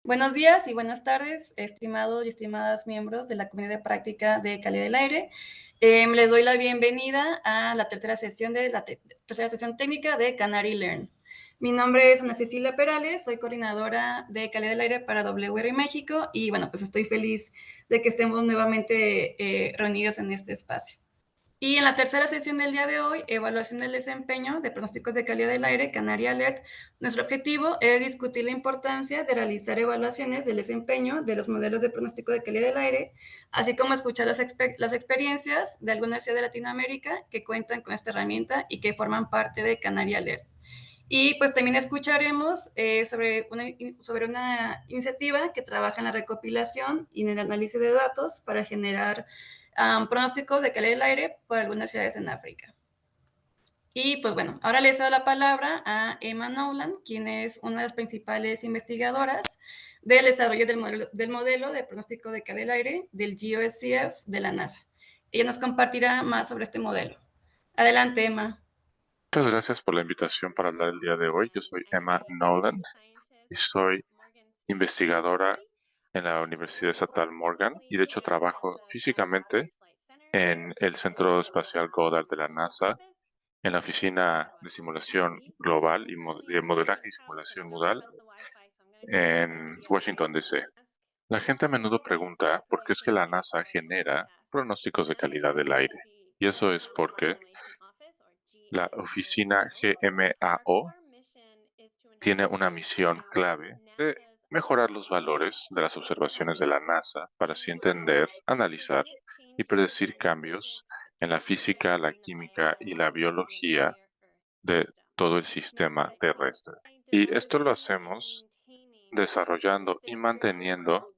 Buenos días y buenas tardes, estimados y estimadas miembros de la comunidad de práctica de calidad del aire. Les doy la bienvenida a la tercera sesión tercera sesión técnica de Canary Learn. Mi nombre es Ana Cecilia Perales, soy coordinadora de calidad del aire para WR México y bueno, pues estoy feliz de que estemos nuevamente reunidos en este espacio. Y en la tercera sesión del día de hoy, evaluación del desempeño de pronósticos de calidad del aire, Canary Alert, nuestro objetivo es discutir la importancia de realizar evaluaciones del desempeño de los modelos de pronóstico de calidad del aire, así como escuchar las experiencias de algunas ciudades de Latinoamérica que cuentan con esta herramienta y que forman parte de Canary Alert. Y pues también escucharemos sobre una iniciativa que trabaja en la recopilación y en el análisis de datos para generar pronósticos de calidad del aire por algunas ciudades en África. Y pues bueno, ahora les doy la palabra a Emma Nolan, quien es una de las principales investigadoras del desarrollo del modelo de pronóstico de calidad del aire del GOSCF de la NASA. Ella nos compartirá más sobre este modelo. Adelante, Emma. Muchas gracias por la invitación para hablar el día de hoy. Yo soy Emma Nolan y soy investigadora en la Universidad Estatal Morgan y de hecho trabajo físicamente en el Centro Espacial Goddard de la NASA, en la Oficina de Simulación Global y de Modelaje y Simulación Modal en Washington, D.C. La gente a menudo pregunta por qué es que la NASA genera pronósticos de calidad del aire. Y eso es porque la oficina GMAO tiene una misión clave de mejorar los valores de las observaciones de la NASA para así entender, analizar y predecir cambios en la física, la química y la biología de todo el sistema terrestre. Y esto lo hacemos desarrollando y manteniendo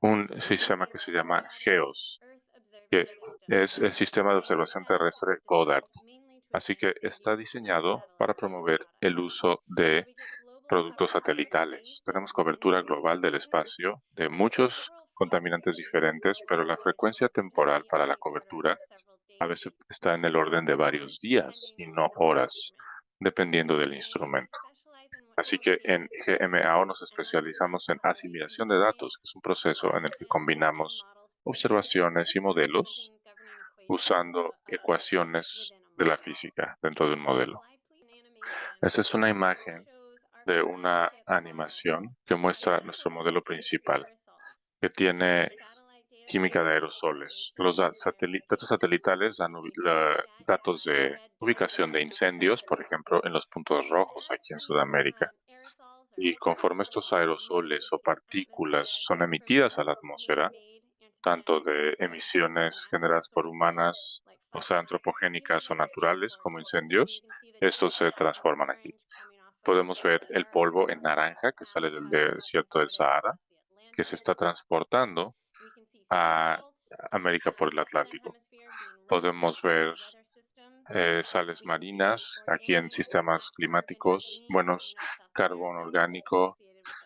un sistema que se llama GEOS, que es el Sistema de Observación Terrestre Goddard. Así que está diseñado para promover el uso de productos satelitales. Tenemos cobertura global del espacio de muchos contaminantes diferentes, pero la frecuencia temporal para la cobertura a veces está en el orden de varios días y no horas, dependiendo del instrumento. Así que en GMAO nos especializamos en asimilación de datos, que es un proceso en el que combinamos observaciones y modelos usando ecuaciones de la física dentro de un modelo. Esta es una imagen de una animación que muestra nuestro modelo principal, que tiene química de aerosoles. Los datos satelitales dan datos de ubicación de incendios, por ejemplo, en los puntos rojos aquí en Sudamérica. Y conforme estos aerosoles o partículas son emitidas a la atmósfera, tanto de emisiones generadas por humanas, o sea, antropogénicas o naturales, como incendios, estos se transforman aquí. Podemos ver el polvo en naranja que sale del desierto del Sahara, que se está transportando a América por el Atlántico. Podemos ver sales marinas aquí en sistemas climáticos, buenos, carbón orgánico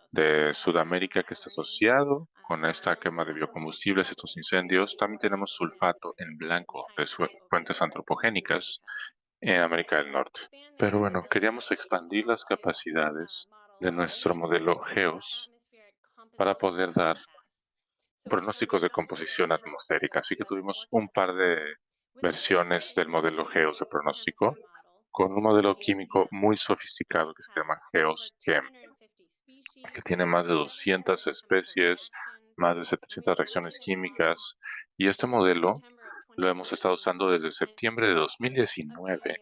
de Sudamérica que está asociado con esta quema de biocombustibles, estos incendios. También tenemos sulfato en blanco de fuentes antropogénicas en América del Norte. Pero bueno, queríamos expandir las capacidades de nuestro modelo GEOS para poder dar pronósticos de composición atmosférica. Así que tuvimos un par de versiones del modelo GEOS de pronóstico con un modelo químico muy sofisticado que se llama GEOS-CHEM, que tiene más de 200 especies, más de 700 reacciones químicas, y este modelo lo hemos estado usando desde septiembre de 2019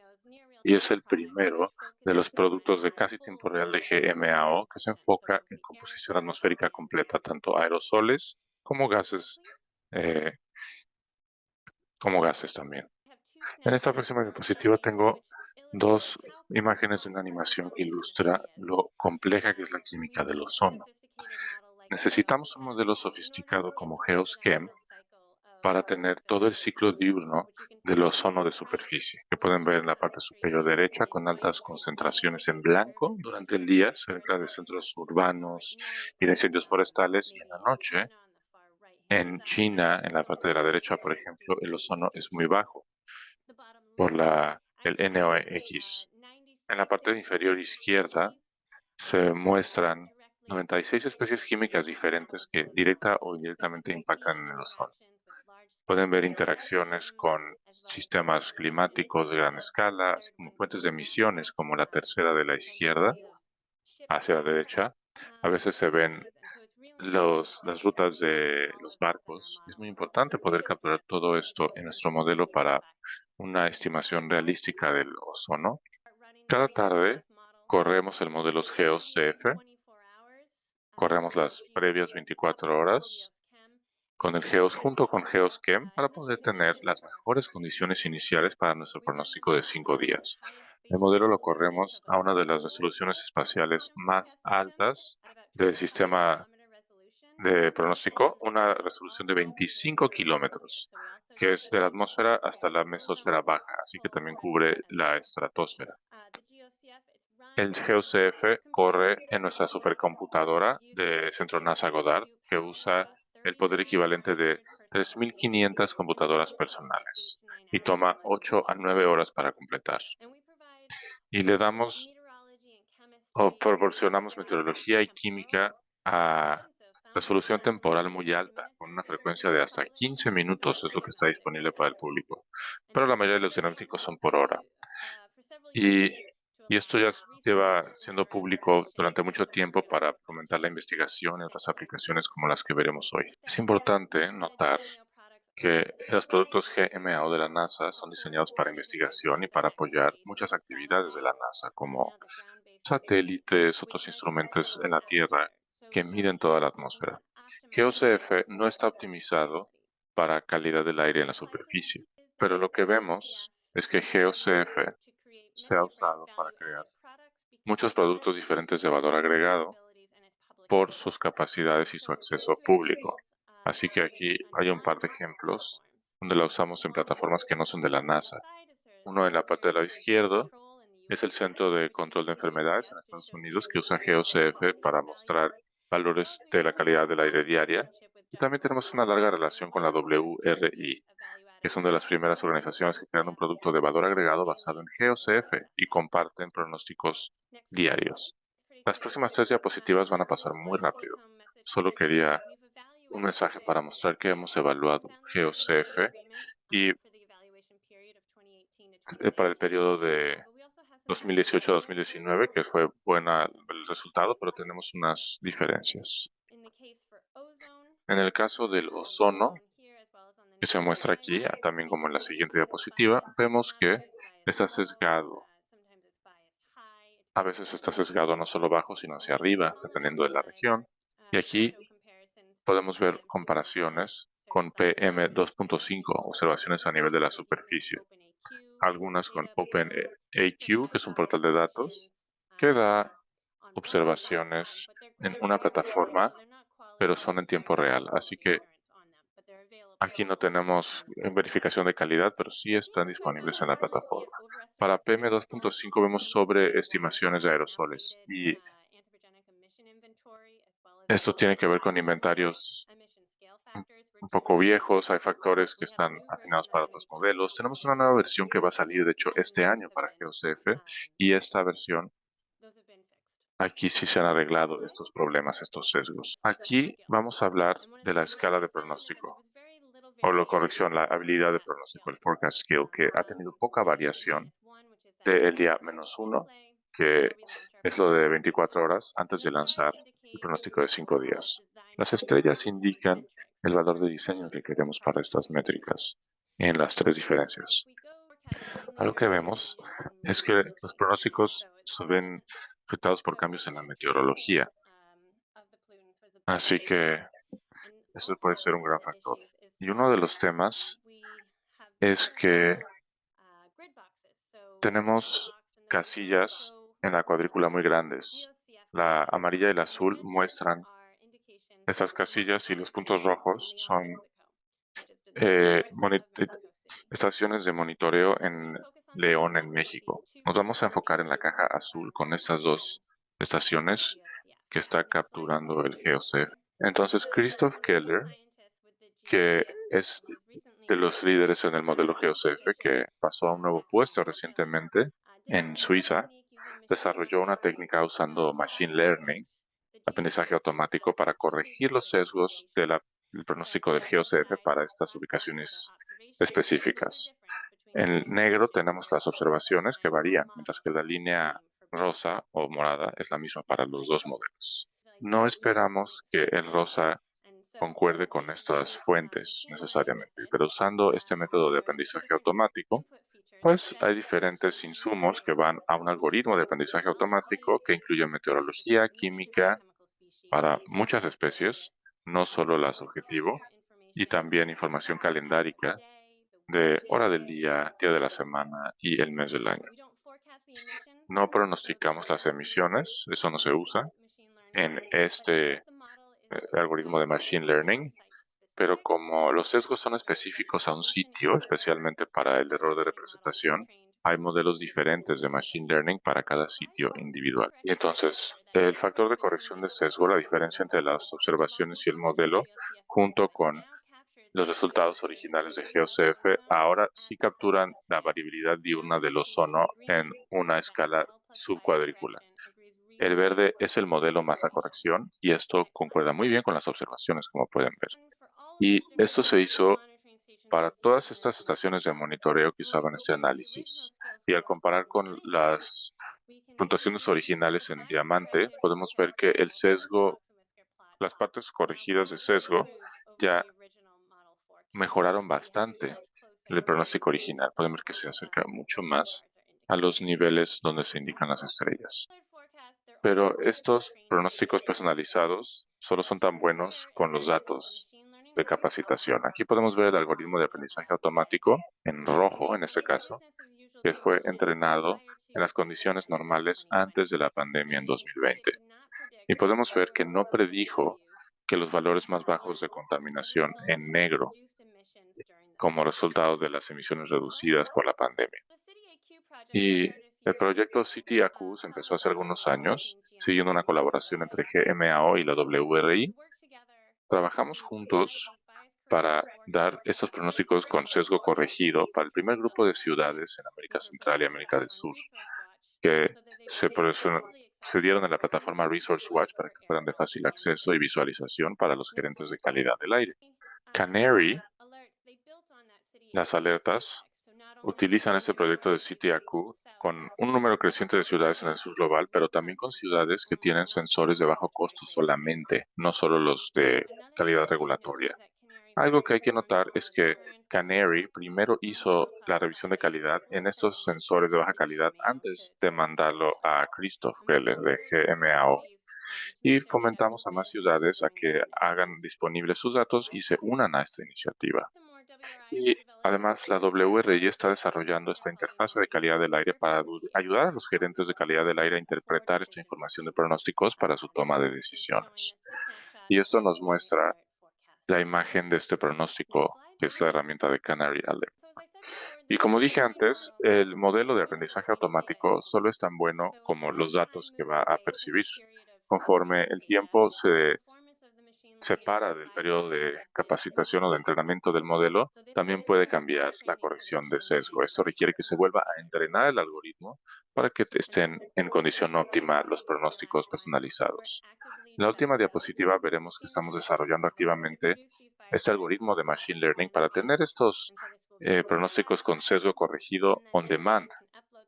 y es el primero de los productos de casi tiempo real de GMAO que se enfoca en composición atmosférica completa, tanto aerosoles como gases, eh, también. En esta próxima diapositiva tengo dos imágenes de una animación que ilustra lo compleja que es la química del ozono. Necesitamos un modelo sofisticado como GEOS-CHEM para tener todo el ciclo diurno del ozono de superficie, que pueden ver en la parte superior derecha con altas concentraciones en blanco durante el día, cerca de centros urbanos y de incendios forestales, y en la noche, en China, en la parte de la derecha, por ejemplo, el ozono es muy bajo por la el NOx. En la parte inferior izquierda se muestran 96 especies químicas diferentes que directa o indirectamente impactan en el ozono. Pueden ver interacciones con sistemas climáticos de gran escala, así como fuentes de emisiones, como la tercera de la izquierda hacia la derecha. A veces se ven las rutas de los barcos. Es muy importante poder capturar todo esto en nuestro modelo para una estimación realística del ozono. Cada tarde corremos el modelo GeoCF, corremos las previas 24 horas con el GEOS junto con GeoSChem para poder tener las mejores condiciones iniciales para nuestro pronóstico de 5 días. El modelo lo corremos a una de las resoluciones espaciales más altas del sistema de pronóstico, una resolución de 25 kilómetros, que es de la atmósfera hasta la mesosfera baja, así que también cubre la estratosfera. El GeoCF corre en nuestra supercomputadora de Centro NASA Goddard, que usa el poder equivalente de 3.500 computadoras personales y toma 8 a 9 horas para completar. Y le damos o proporcionamos meteorología y química a resolución temporal muy alta, con una frecuencia de hasta 15 minutos es lo que está disponible para el público, pero la mayoría de los diagnósticos son por hora. Y, y esto ya lleva siendo público durante mucho tiempo para fomentar la investigación y otras aplicaciones como las que veremos hoy. Es importante notar que los productos GMO de la NASA son diseñados para investigación y para apoyar muchas actividades de la NASA, como satélites, otros instrumentos en la Tierra que miden toda la atmósfera. GeoCF no está optimizado para calidad del aire en la superficie, pero lo que vemos es que GeoCF se ha usado para crear muchos productos diferentes de valor agregado por sus capacidades y su acceso público. Así que aquí hay un par de ejemplos donde la usamos en plataformas que no son de la NASA. Uno en la parte del lado izquierdo es el Centro de Control de Enfermedades en Estados Unidos, que usa GeoCF para mostrar valores de la calidad del aire diaria. Y también tenemos una larga relación con la WRI, que son de las primeras organizaciones que crean un producto de valor agregado basado en GeoCF y comparten pronósticos diarios. Las próximas 3 diapositivas van a pasar muy rápido. Solo quería un mensaje para mostrar que hemos evaluado GeoCF y para el periodo de 2018 a 2019, que fue buena el resultado, pero tenemos unas diferencias. En el caso del ozono, que se muestra aquí, también como en la siguiente diapositiva, vemos que está sesgado. A veces está sesgado no solo abajo, sino hacia arriba, dependiendo de la región. Y aquí podemos ver comparaciones con PM2.5, observaciones a nivel de la superficie. Algunas con OpenAQ, que es un portal de datos, que da observaciones en una plataforma, pero son en tiempo real. Así que aquí no tenemos verificación de calidad, pero sí están disponibles en la plataforma. Para PM2.5 vemos sobreestimaciones de aerosoles y esto tiene que ver con inventarios un poco viejos, hay factores que están afinados para otros modelos. Tenemos una nueva versión que va a salir, de hecho, este año para GeoCF y esta versión, aquí sí se han arreglado estos problemas, estos sesgos. Aquí vamos a hablar de la escala de pronóstico, o la corrección, la habilidad de pronóstico, el forecast skill, que ha tenido poca variación del día -1, que es lo de 24 horas antes de lanzar el pronóstico de 5 días. Las estrellas indican el valor de diseño que queremos para estas métricas en las 3 diferencias. Algo que vemos es que los pronósticos se ven afectados por cambios en la meteorología. Así que eso puede ser un gran factor. Y uno de los temas es que tenemos casillas en la cuadrícula muy grandes. La amarilla y la azul muestran estas casillas y los puntos rojos son eh, moni- eh, estaciones de monitoreo en León, en México. Nos vamos a enfocar en la caja azul con estas dos estaciones que está capturando el GeoCF. Entonces, Christoph Keller, que es de los líderes en el modelo GeoCF, que pasó a un nuevo puesto recientemente en Suiza, desarrolló una técnica usando Machine Learning, aprendizaje automático, para corregir los sesgos del pronóstico del GeoCF para estas ubicaciones específicas. En negro tenemos las observaciones que varían, mientras que la línea rosa o morada es la misma para los dos modelos. No esperamos que el rosa concuerde con estas fuentes necesariamente, pero usando este método de aprendizaje automático, pues hay diferentes insumos que van a un algoritmo de aprendizaje automático que incluye meteorología, química para muchas especies, no solo las objetivo, y también información calendárica de hora del día de la semana y el mes del año. No pronosticamos las emisiones, eso no se usa en este algoritmo de Machine Learning, pero como los sesgos son específicos a un sitio, especialmente para el error de representación, hay modelos diferentes de Machine Learning para cada sitio individual. Y entonces, el factor de corrección de sesgo, la diferencia entre las observaciones y el modelo, junto con los resultados originales de GeoCF, ahora sí capturan la variabilidad diurna del ozono en una escala subcuadrícula. El verde es el modelo más la corrección, y esto concuerda muy bien con las observaciones, como pueden ver. Y esto se hizo para todas estas estaciones de monitoreo que usaban este análisis. Y al comparar con las puntuaciones originales en diamante, podemos ver que el sesgo, las partes corregidas de sesgo, ya mejoraron bastante el pronóstico original. Podemos ver que se acerca mucho más a los niveles donde se indican las estrellas. Pero estos pronósticos personalizados solo son tan buenos con los datos de capacitación. Aquí podemos ver el algoritmo de aprendizaje automático, en rojo en este caso, que fue entrenado en las condiciones normales antes de la pandemia en 2020. Y podemos ver que no predijo que los valores más bajos de contaminación en negro, como resultado de las emisiones reducidas por la pandemia. Y el proyecto CityAQ se empezó hace algunos años, siguiendo una colaboración entre GMAO y la WRI. Trabajamos juntos para dar estos pronósticos con sesgo corregido para el primer grupo de ciudades en América Central y América del Sur, que se dieron en la plataforma Resource Watch para que fueran de fácil acceso y visualización para los gerentes de calidad del aire. Canary, las alertas, utilizan este proyecto de CityAQ con un número creciente de ciudades en el sur global, pero también con ciudades que tienen sensores de bajo costo solamente, no solo los de calidad regulatoria. Algo que hay que notar es que Canary primero hizo la revisión de calidad en estos sensores de baja calidad antes de mandarlo a Christoph Keller de GMAO. Y fomentamos a más ciudades a que hagan disponibles sus datos y se unan a esta iniciativa. Y además, la WRI está desarrollando esta interfaz de calidad del aire para ayudar a los gerentes de calidad del aire a interpretar esta información de pronósticos para su toma de decisiones. Y esto nos muestra la imagen de este pronóstico, que es la herramienta de Canary Alert. Y como dije antes, el modelo de aprendizaje automático solo es tan bueno como los datos que va a percibir. Conforme el tiempo se separa del periodo de capacitación o de entrenamiento del modelo, también puede cambiar la corrección de sesgo. Esto requiere que se vuelva a entrenar el algoritmo para que estén en condición óptima los pronósticos personalizados. En la última diapositiva veremos que estamos desarrollando activamente este algoritmo de Machine Learning para tener estos pronósticos con sesgo corregido on demand,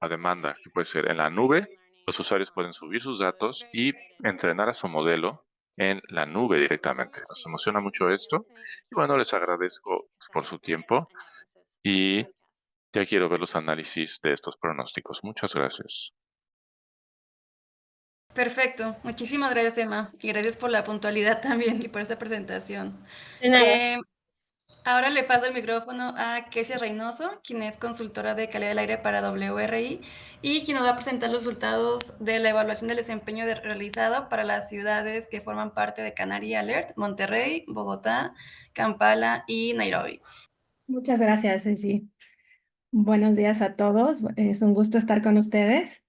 a demanda, que puede ser en la nube. Los usuarios pueden subir sus datos y entrenar a su modelo en la nube directamente. Nos emociona mucho esto. Y bueno, les agradezco por su tiempo y ya quiero ver los análisis de estos pronósticos. Muchas gracias. Perfecto, muchísimas gracias, Emma, y gracias por la puntualidad también y por esta presentación. De nada. Ahora le paso el micrófono a Kesia Reynoso, quien es consultora de calidad del aire para WRI y quien nos va a presentar los resultados de la evaluación del desempeño realizado para las ciudades que forman parte de Canary Alert: Monterrey, Bogotá, Kampala y Nairobi. Muchas gracias, Ceci. Buenos días a todos. Es un gusto estar con ustedes.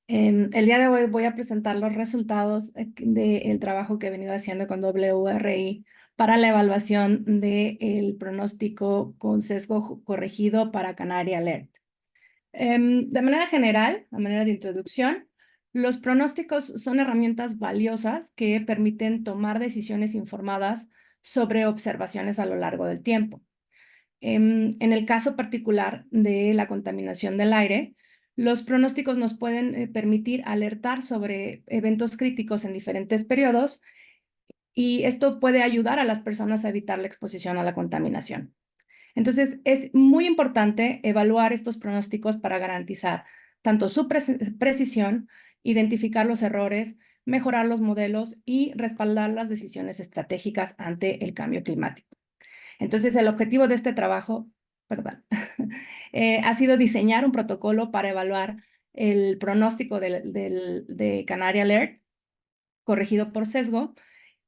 El día de hoy voy a presentar los resultados del trabajo que he venido haciendo con WRI para la evaluación del pronóstico con sesgo corregido para Canary Alert. De manera general, a manera de introducción, los pronósticos son herramientas valiosas que permiten tomar decisiones informadas sobre observaciones a lo largo del tiempo. En el caso particular de la contaminación del aire, los pronósticos nos pueden permitir alertar sobre eventos críticos en diferentes periodos y esto puede ayudar a las personas a evitar la exposición a la contaminación. Entonces, es muy importante evaluar estos pronósticos para garantizar tanto su precisión, identificar los errores, mejorar los modelos y respaldar las decisiones estratégicas ante el cambio climático. Entonces, el objetivo de este trabajo, perdón, ha sido diseñar un protocolo para evaluar el pronóstico de Canary Alert corregido por sesgo,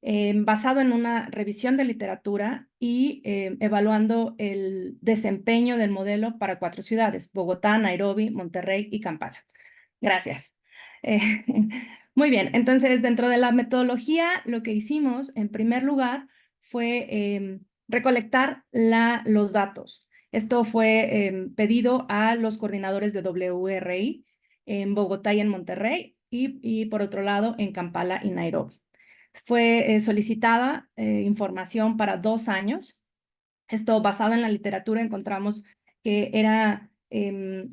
basado en una revisión de literatura y evaluando el desempeño del modelo para 4 ciudades: Bogotá, Nairobi, Monterrey y Kampala. Gracias. Muy bien, entonces dentro de la metodología lo que hicimos en primer lugar fue recolectar los datos. Esto fue pedido a los coordinadores de WRI en Bogotá y en Monterrey y por otro lado en Kampala y Nairobi. Fue solicitada información para 2 años. Esto basado en la literatura encontramos que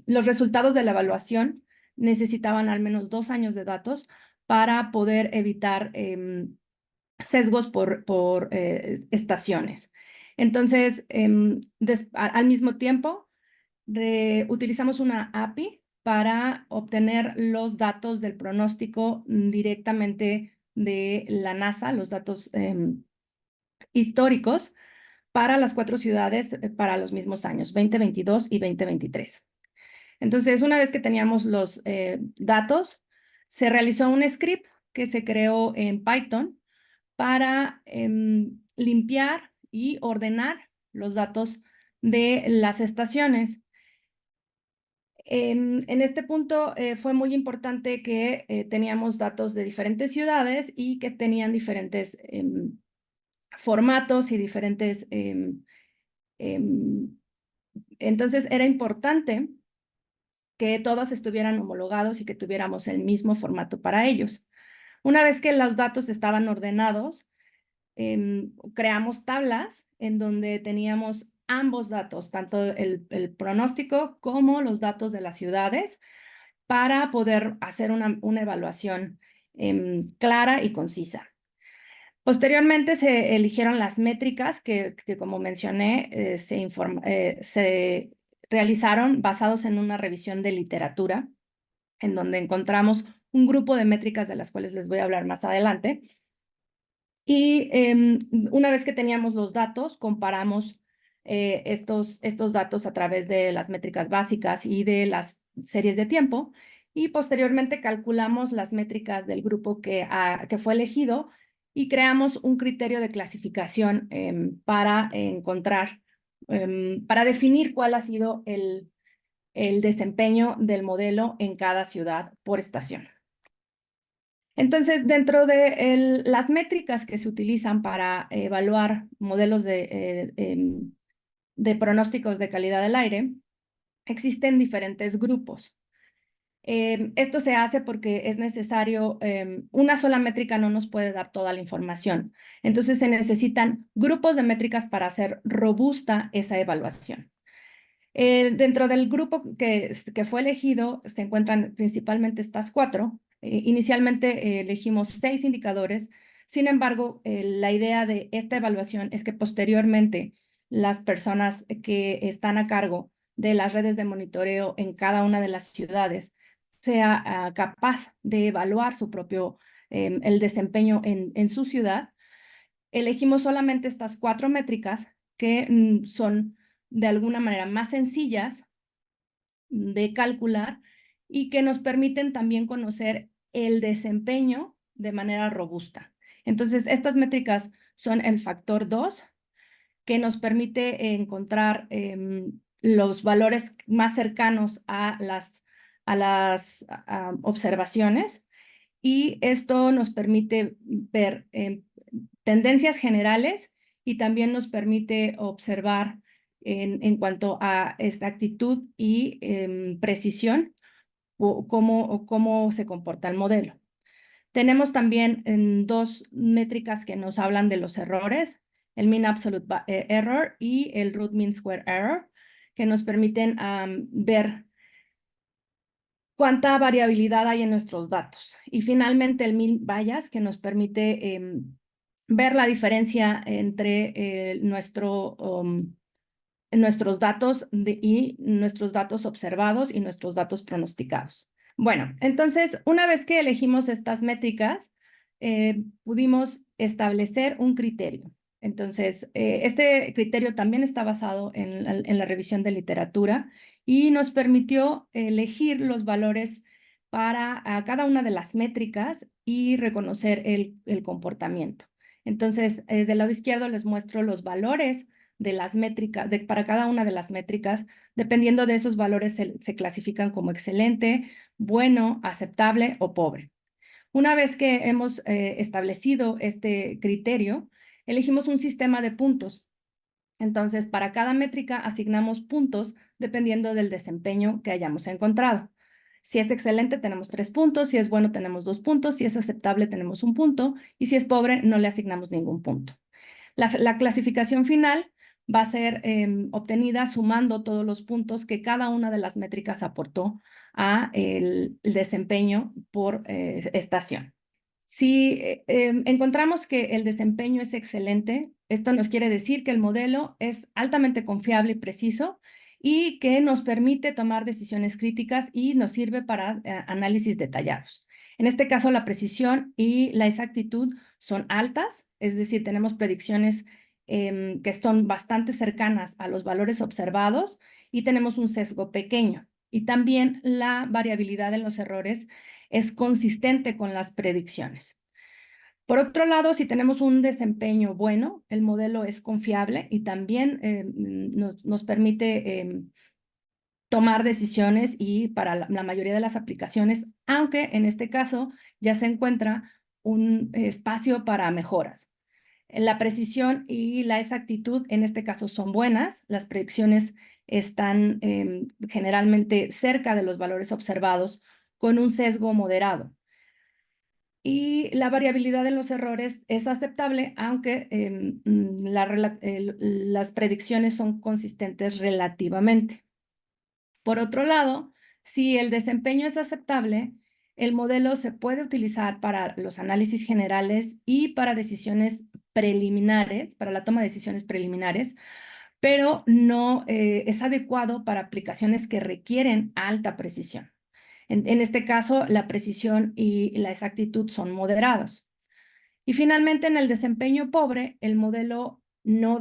los resultados de la evaluación necesitaban al menos 2 años de datos para poder evitar sesgos por estaciones. Entonces, al mismo tiempo, utilizamos una API para obtener los datos del pronóstico directamente de la NASA, los datos históricos para las 4 ciudades para los mismos años, 2022 y 2023. Entonces, una vez que teníamos los datos, se realizó un script que se creó en Python para limpiar y ordenar los datos de las estaciones. En este punto fue muy importante que teníamos datos de diferentes ciudades y que tenían diferentes formatos y diferentes... entonces era importante que todos estuvieran homologados y que tuviéramos el mismo formato para ellos. Una vez que los datos estaban ordenados, creamos tablas en donde teníamos ambos datos, tanto el pronóstico como los datos de las ciudades, para poder hacer una evaluación clara y concisa. Posteriormente se eligieron las métricas que como mencioné, se realizaron basados en una revisión de literatura, en donde encontramos un grupo de métricas de las cuales les voy a hablar más adelante. Y una vez que teníamos los datos, comparamos estos datos a través de las métricas básicas y de las series de tiempo, y posteriormente calculamos las métricas del grupo que fue elegido y creamos un criterio de clasificación para para definir cuál ha sido el desempeño del modelo en cada ciudad por estación. Entonces, dentro de las métricas que se utilizan para evaluar modelos de pronósticos de calidad del aire, existen diferentes grupos. Esto se hace porque es necesario, una sola métrica no nos puede dar toda la información. Entonces, se necesitan grupos de métricas para hacer robusta esa evaluación. Dentro del grupo que fue elegido se encuentran principalmente estas 4. Inicialmente elegimos 6 indicadores. Sin embargo, la idea de esta evaluación es que posteriormente las personas que están a cargo de las redes de monitoreo en cada una de las ciudades sea capaz de evaluar su propio el desempeño en su ciudad. Elegimos solamente estas 4 métricas que son de alguna manera más sencillas de calcular y que nos permiten también conocer el desempeño de manera robusta. Entonces, estas métricas son el factor 2, que nos permite encontrar los valores más cercanos a las observaciones, y esto nos permite ver tendencias generales y también nos permite observar en cuanto a exactitud y precisión cómo se comporta el modelo. Tenemos también dos métricas que nos hablan de los errores, el mean absolute error y el root mean square error, que nos permiten ver cuánta variabilidad hay en nuestros datos. Y finalmente el mean bias, que nos permite ver la diferencia entre nuestros datos y nuestros datos observados y nuestros datos pronosticados. Bueno, entonces, una vez que elegimos estas métricas, pudimos establecer un criterio. Entonces, este criterio también está basado en la revisión de literatura y nos permitió elegir los valores para cada una de las métricas y reconocer el comportamiento. Entonces, del lado izquierdo les muestro los valores de las métricas, para cada una de las métricas. Dependiendo de esos valores se clasifican como excelente, bueno, aceptable o pobre. Una vez que hemos establecido este criterio, elegimos un sistema de puntos. Entonces, para cada métrica asignamos puntos dependiendo del desempeño que hayamos encontrado. Si es excelente, tenemos 3 puntos. Si es bueno, tenemos 2 puntos. Si es aceptable, tenemos 1 punto. Y si es pobre, no le asignamos ningún punto. La clasificación final va a ser obtenida sumando todos los puntos que cada una de las métricas aportó a el desempeño por estación. Si encontramos que el desempeño es excelente, esto nos quiere decir que el modelo es altamente confiable y preciso y que nos permite tomar decisiones críticas y nos sirve para análisis detallados. En este caso, la precisión y la exactitud son altas, es decir, tenemos predicciones que son bastante cercanas a los valores observados y tenemos un sesgo pequeño. Y también la variabilidad en los errores es consistente con las predicciones. Por otro lado, si tenemos un desempeño bueno, el modelo es confiable y también nos permite tomar decisiones y para la mayoría de las aplicaciones, aunque en este caso ya se encuentra un espacio para mejoras. La precisión y la exactitud en este caso son buenas. Las predicciones están generalmente cerca de los valores observados con un sesgo moderado. Y la variabilidad de los errores es aceptable, aunque las predicciones son consistentes relativamente. Por otro lado, si el desempeño es aceptable, el modelo se puede utilizar para los análisis generales y para decisiones preliminares, para la toma de decisiones preliminares, pero no es adecuado para aplicaciones que requieren alta precisión. En este caso, la precisión y la exactitud son moderados. Y finalmente, en el desempeño pobre, el modelo no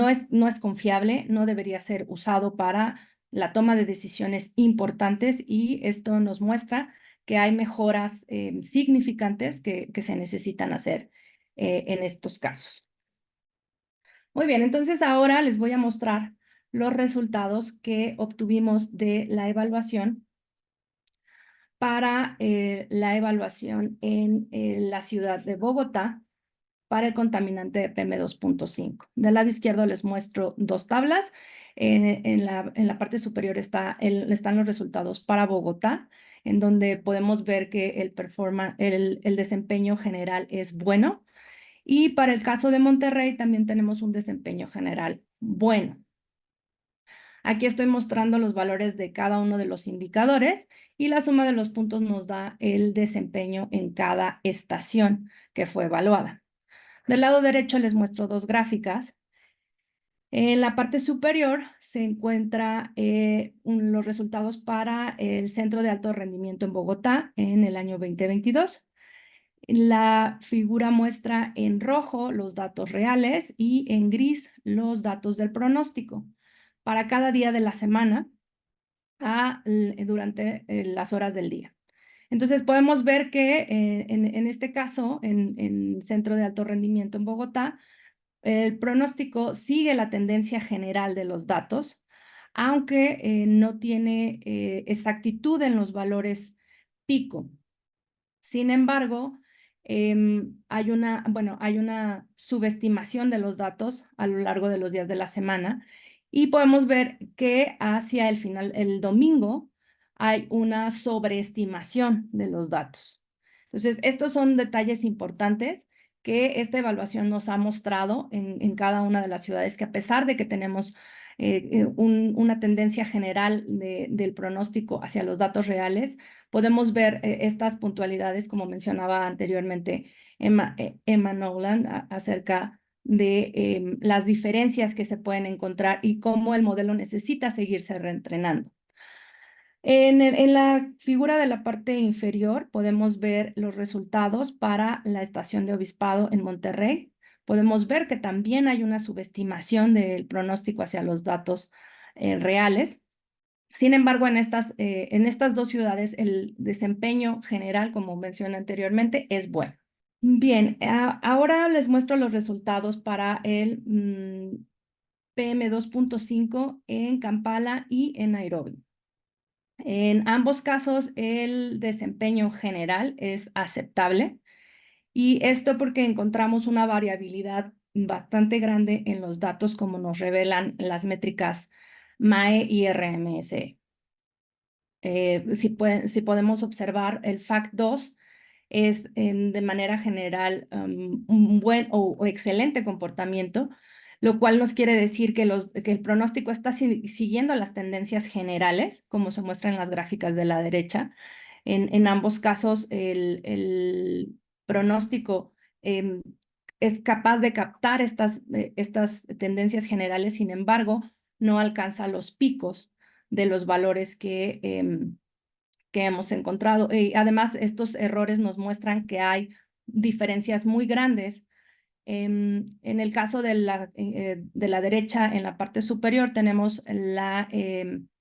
es confiable, no debería ser usado para la toma de decisiones importantes y esto nos muestra que hay mejoras significantes que se necesitan hacer en estos casos. Muy bien, entonces ahora les voy a mostrar los resultados que obtuvimos de la evaluación para la evaluación en la ciudad de Bogotá para el contaminante de PM2.5. Del lado izquierdo les muestro dos tablas. En la parte superior están los resultados para Bogotá, en donde podemos ver que el desempeño general es bueno. Y para el caso de Monterrey también tenemos un desempeño general bueno. Aquí estoy mostrando los valores de cada uno de los indicadores y la suma de los puntos nos da el desempeño en cada estación que fue evaluada. Del lado derecho les muestro dos gráficas. En la parte superior se encuentran los resultados para el Centro de Alto Rendimiento en Bogotá en el año 2022. La figura muestra en rojo los datos reales y en gris los datos del pronóstico para cada día de la semana durante las horas del día. Entonces podemos ver que en este caso, en Centro de Alto Rendimiento en Bogotá, el pronóstico sigue la tendencia general de los datos, aunque no tiene exactitud en los valores pico. Sin embargo, hay una subestimación de los datos a lo largo de los días de la semana y podemos ver que hacia el final, el domingo, hay una sobreestimación de los datos. Entonces, estos son detalles importantes que esta evaluación nos ha mostrado en cada una de las ciudades, que a pesar de que tenemos una tendencia general del pronóstico hacia los datos reales, podemos ver estas puntualidades, como mencionaba anteriormente Emma Nolan, acerca de las diferencias que se pueden encontrar y cómo el modelo necesita seguirse reentrenando. En la figura de la parte inferior podemos ver los resultados para la estación de Obispado en Monterrey. Podemos ver que también hay una subestimación del pronóstico hacia los datos reales. Sin embargo, en estas dos ciudades el desempeño general, como mencioné anteriormente, es bueno. Bien, ahora les muestro los resultados para el PM2.5 en Kampala y en Nairobi. En ambos casos, el desempeño general es aceptable, y esto porque encontramos una variabilidad bastante grande en los datos, como nos revelan las métricas MAE y RMS. Si podemos observar, el FACT2 es de manera general un buen o excelente comportamiento, lo cual nos quiere decir que el pronóstico está siguiendo las tendencias generales, como se muestra en las gráficas de la derecha. En ambos casos, el pronóstico es capaz de captar estas tendencias generales. Sin embargo, no alcanza los picos de los valores que hemos encontrado. Además, estos errores nos muestran que hay diferencias muy grandes. En el caso de la derecha, en la parte superior, tenemos la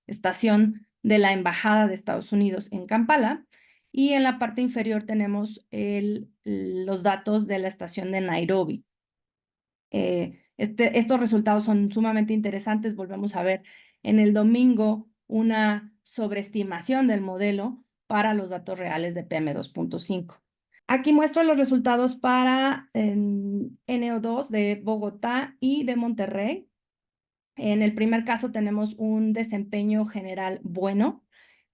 estación de la Embajada de Estados Unidos en Kampala, y en la parte inferior tenemos los datos de la estación de Nairobi. Estos resultados son sumamente interesantes. Volvemos a ver en el domingo una sobreestimación del modelo para los datos reales de PM2.5. Aquí muestro los resultados para NO2 de Bogotá y de Monterrey. En el primer caso tenemos un desempeño general bueno.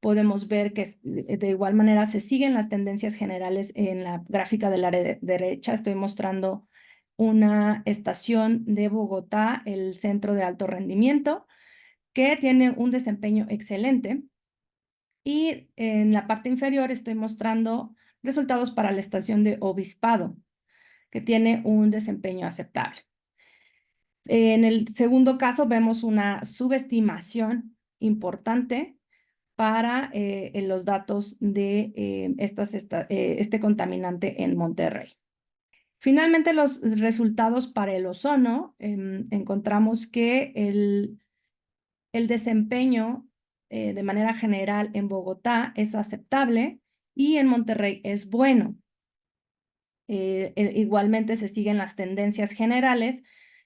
Podemos ver que de igual manera se siguen las tendencias generales en la gráfica de la derecha. Estoy mostrando una estación de Bogotá, el centro de alto rendimiento, que tiene un desempeño excelente. Y en la parte inferior estoy mostrando resultados para la estación de Obispado, que tiene un desempeño aceptable. En el segundo caso vemos una subestimación importante para los datos de este contaminante en Monterrey. Finalmente, los resultados para el ozono, encontramos que el desempeño de manera general en Bogotá es aceptable y en Monterrey es bueno. Igualmente se siguen las tendencias generales.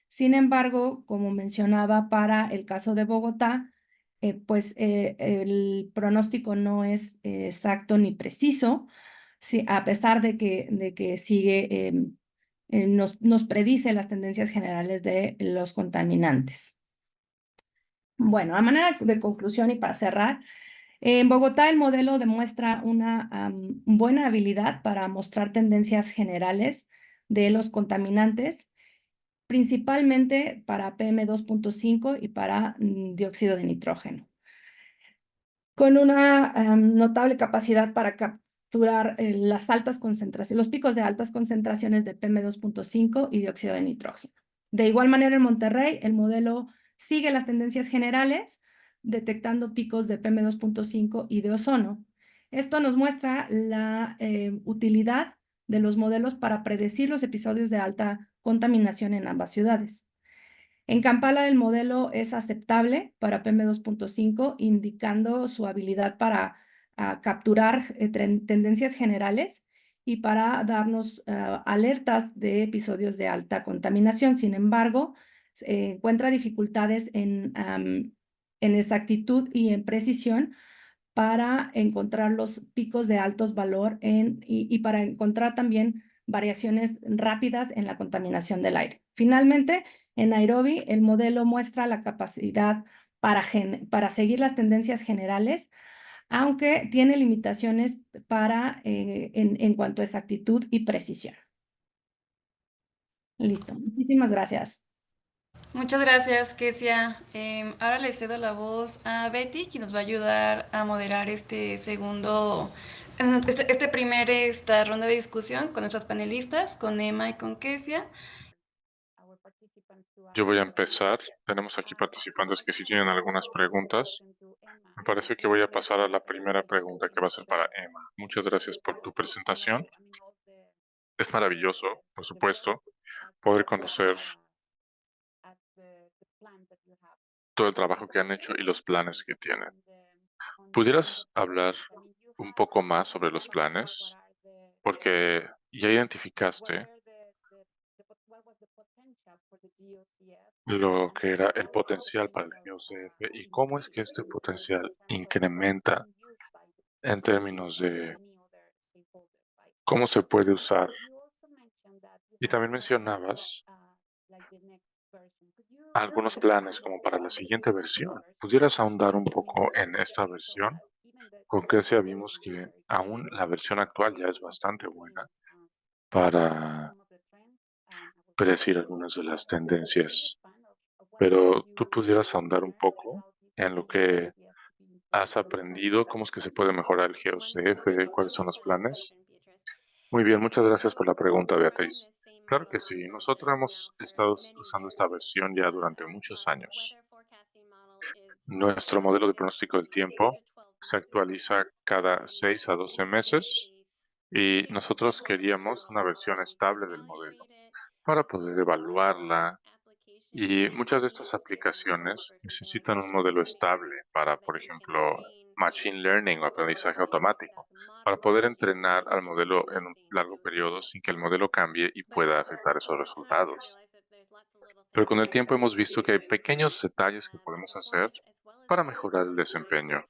Sin embargo, como mencionaba, para el caso de Bogotá, pues el pronóstico no es exacto ni preciso, a pesar de que sigue, nos predice las tendencias generales de los contaminantes. Bueno, a manera de conclusión y para cerrar, en Bogotá el modelo demuestra una buena habilidad para mostrar tendencias generales de los contaminantes, principalmente para PM2.5 y para dióxido de nitrógeno, con una notable capacidad para capturar las altas concentraciones, los picos de altas concentraciones de PM2.5 y dióxido de nitrógeno. De igual manera, en Monterrey, el modelo sigue las tendencias generales, detectando picos de PM2.5 y de ozono. Esto nos muestra la utilidad de los modelos para predecir los episodios de alta contaminación en ambas ciudades. En Kampala, el modelo es aceptable para PM2.5, indicando su habilidad para capturar tendencias generales y para darnos alertas de episodios de alta contaminación. Sin embargo, encuentra dificultades en exactitud y en precisión para encontrar los picos de altos valor y para encontrar también variaciones rápidas en la contaminación del aire. Finalmente, en Nairobi, el modelo muestra la capacidad para seguir las tendencias generales, aunque tiene limitaciones en cuanto a exactitud y precisión. Listo, muchísimas gracias. Muchas gracias, Kesia. Ahora le cedo la voz a Betty, quien nos va a ayudar a moderar esta ronda de discusión con nuestros panelistas, con Emma y con Kesia. Yo voy a empezar. Tenemos aquí participantes que sí tienen algunas preguntas. Me parece que voy a pasar a la primera pregunta que va a ser para Emma. Muchas gracias por tu presentación. Es maravilloso, por supuesto, poder conocer todo el trabajo que han hecho y los planes que tienen. ¿Pudieras hablar un poco más sobre los planes? Porque ya identificaste lo que era el potencial para el GeoCF y cómo es que este potencial incrementa en términos de cómo se puede usar. Y también mencionabas algunos planes como para la siguiente versión. ¿Pudieras ahondar un poco en esta versión? Con que ya vimos que aún la versión actual ya es bastante buena para predecir algunas de las tendencias, pero tú pudieras ahondar un poco en lo que has aprendido, cómo es que se puede mejorar el GeoCF, cuáles son los planes. Muy bien, muchas gracias por la pregunta, Beatriz. Claro que sí, nosotros hemos estado usando esta versión ya durante muchos años. Nuestro modelo de pronóstico del tiempo se actualiza cada 6 a 12 meses y nosotros queríamos una versión estable del modelo para poder evaluarla. Y muchas de estas aplicaciones necesitan un modelo estable para, por ejemplo, machine learning o aprendizaje automático, para poder entrenar al modelo en un largo periodo sin que el modelo cambie y pueda afectar esos resultados. Pero con el tiempo hemos visto que hay pequeños detalles que podemos hacer para mejorar el desempeño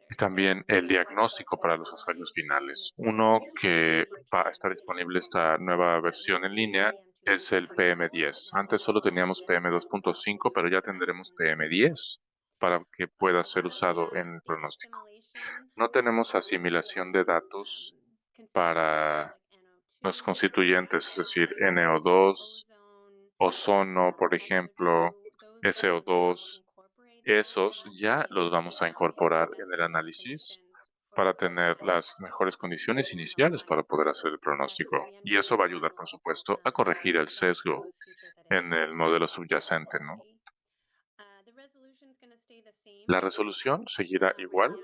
y también el diagnóstico para los usuarios finales. Uno que va a estar disponible esta nueva versión en línea es el PM10. Antes solo teníamos PM2.5, pero ya tendremos PM10 para que pueda ser usado en el pronóstico. No tenemos asimilación de datos para los constituyentes, es decir, NO2, ozono, por ejemplo, SO2. Esos ya los vamos a incorporar en el análisis para tener las mejores condiciones iniciales para poder hacer el pronóstico. Y eso va a ayudar, por supuesto, a corregir el sesgo en el modelo subyacente, ¿no? La resolución seguirá igual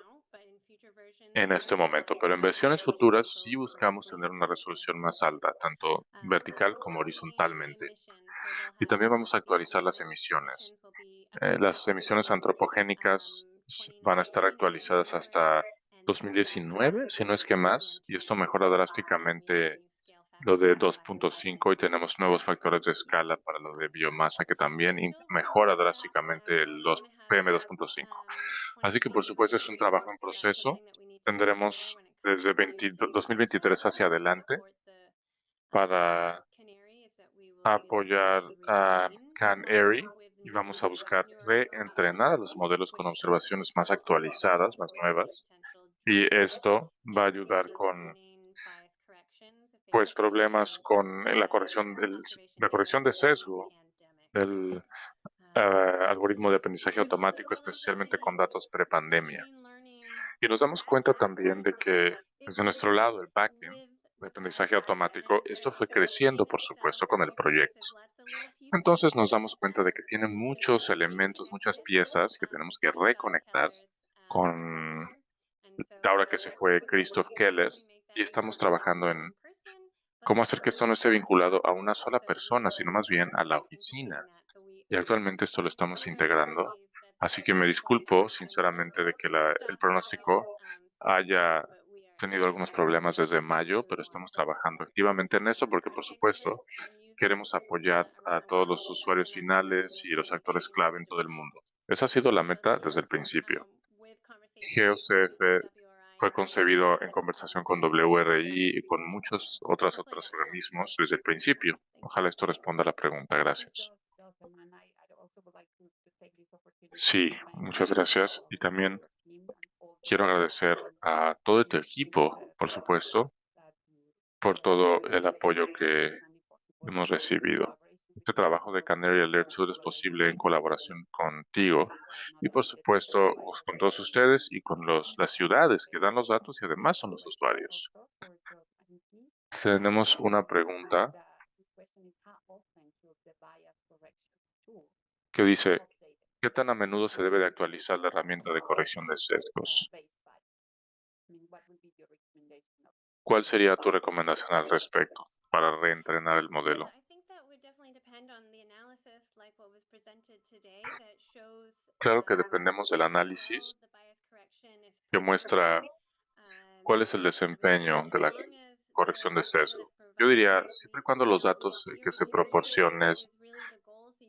en este momento, pero en versiones futuras sí buscamos tener una resolución más alta, tanto vertical como horizontalmente. Y también vamos a actualizar las emisiones. Las emisiones antropogénicas van a estar actualizadas hasta 2019, si no es que más, y esto mejora drásticamente lo de 2.5 y tenemos nuevos factores de escala para lo de biomasa que también mejora drásticamente el PM2.5. Así que por supuesto es un trabajo en proceso. Tendremos desde 2023 hacia adelante para apoyar a Canary y vamos a buscar reentrenar a los modelos con observaciones más actualizadas, más nuevas. Y esto va a ayudar con pues problemas con la corrección de sesgo del algoritmo de aprendizaje automático, especialmente con datos prepandemia. Y nos damos cuenta también de que desde nuestro lado, el backend de aprendizaje automático, esto fue creciendo, por supuesto, con el proyecto. Entonces nos damos cuenta de que tiene muchos elementos, muchas piezas que tenemos que reconectar con ahora que se fue Christoph Keller y estamos trabajando en cómo hacer que esto no esté vinculado a una sola persona, sino más bien a la oficina. Y actualmente esto lo estamos integrando. Así que me disculpo sinceramente de que el pronóstico haya tenido algunos problemas desde mayo, pero estamos trabajando activamente en esto porque, por supuesto, queremos apoyar a todos los usuarios finales y los actores clave en todo el mundo. Esa ha sido la meta desde el principio. GeoCF fue concebido en conversación con WRI y con muchos otros organismos desde el principio. Ojalá esto responda a la pregunta. Gracias. Sí, muchas gracias. Y también quiero agradecer a todo tu equipo, por supuesto, por todo el apoyo que hemos recibido. Este trabajo de Canary Alert solo es posible en colaboración contigo y, por supuesto, con todos ustedes y con las ciudades que dan los datos y además son los usuarios. Tenemos una pregunta que dice, ¿qué tan a menudo se debe de actualizar la herramienta de corrección de sesgos? ¿Cuál sería tu recomendación al respecto para reentrenar el modelo? Claro que dependemos del análisis que muestra cuál es el desempeño de la corrección de sesgo. Yo diría, siempre y cuando los datos que se proporcionen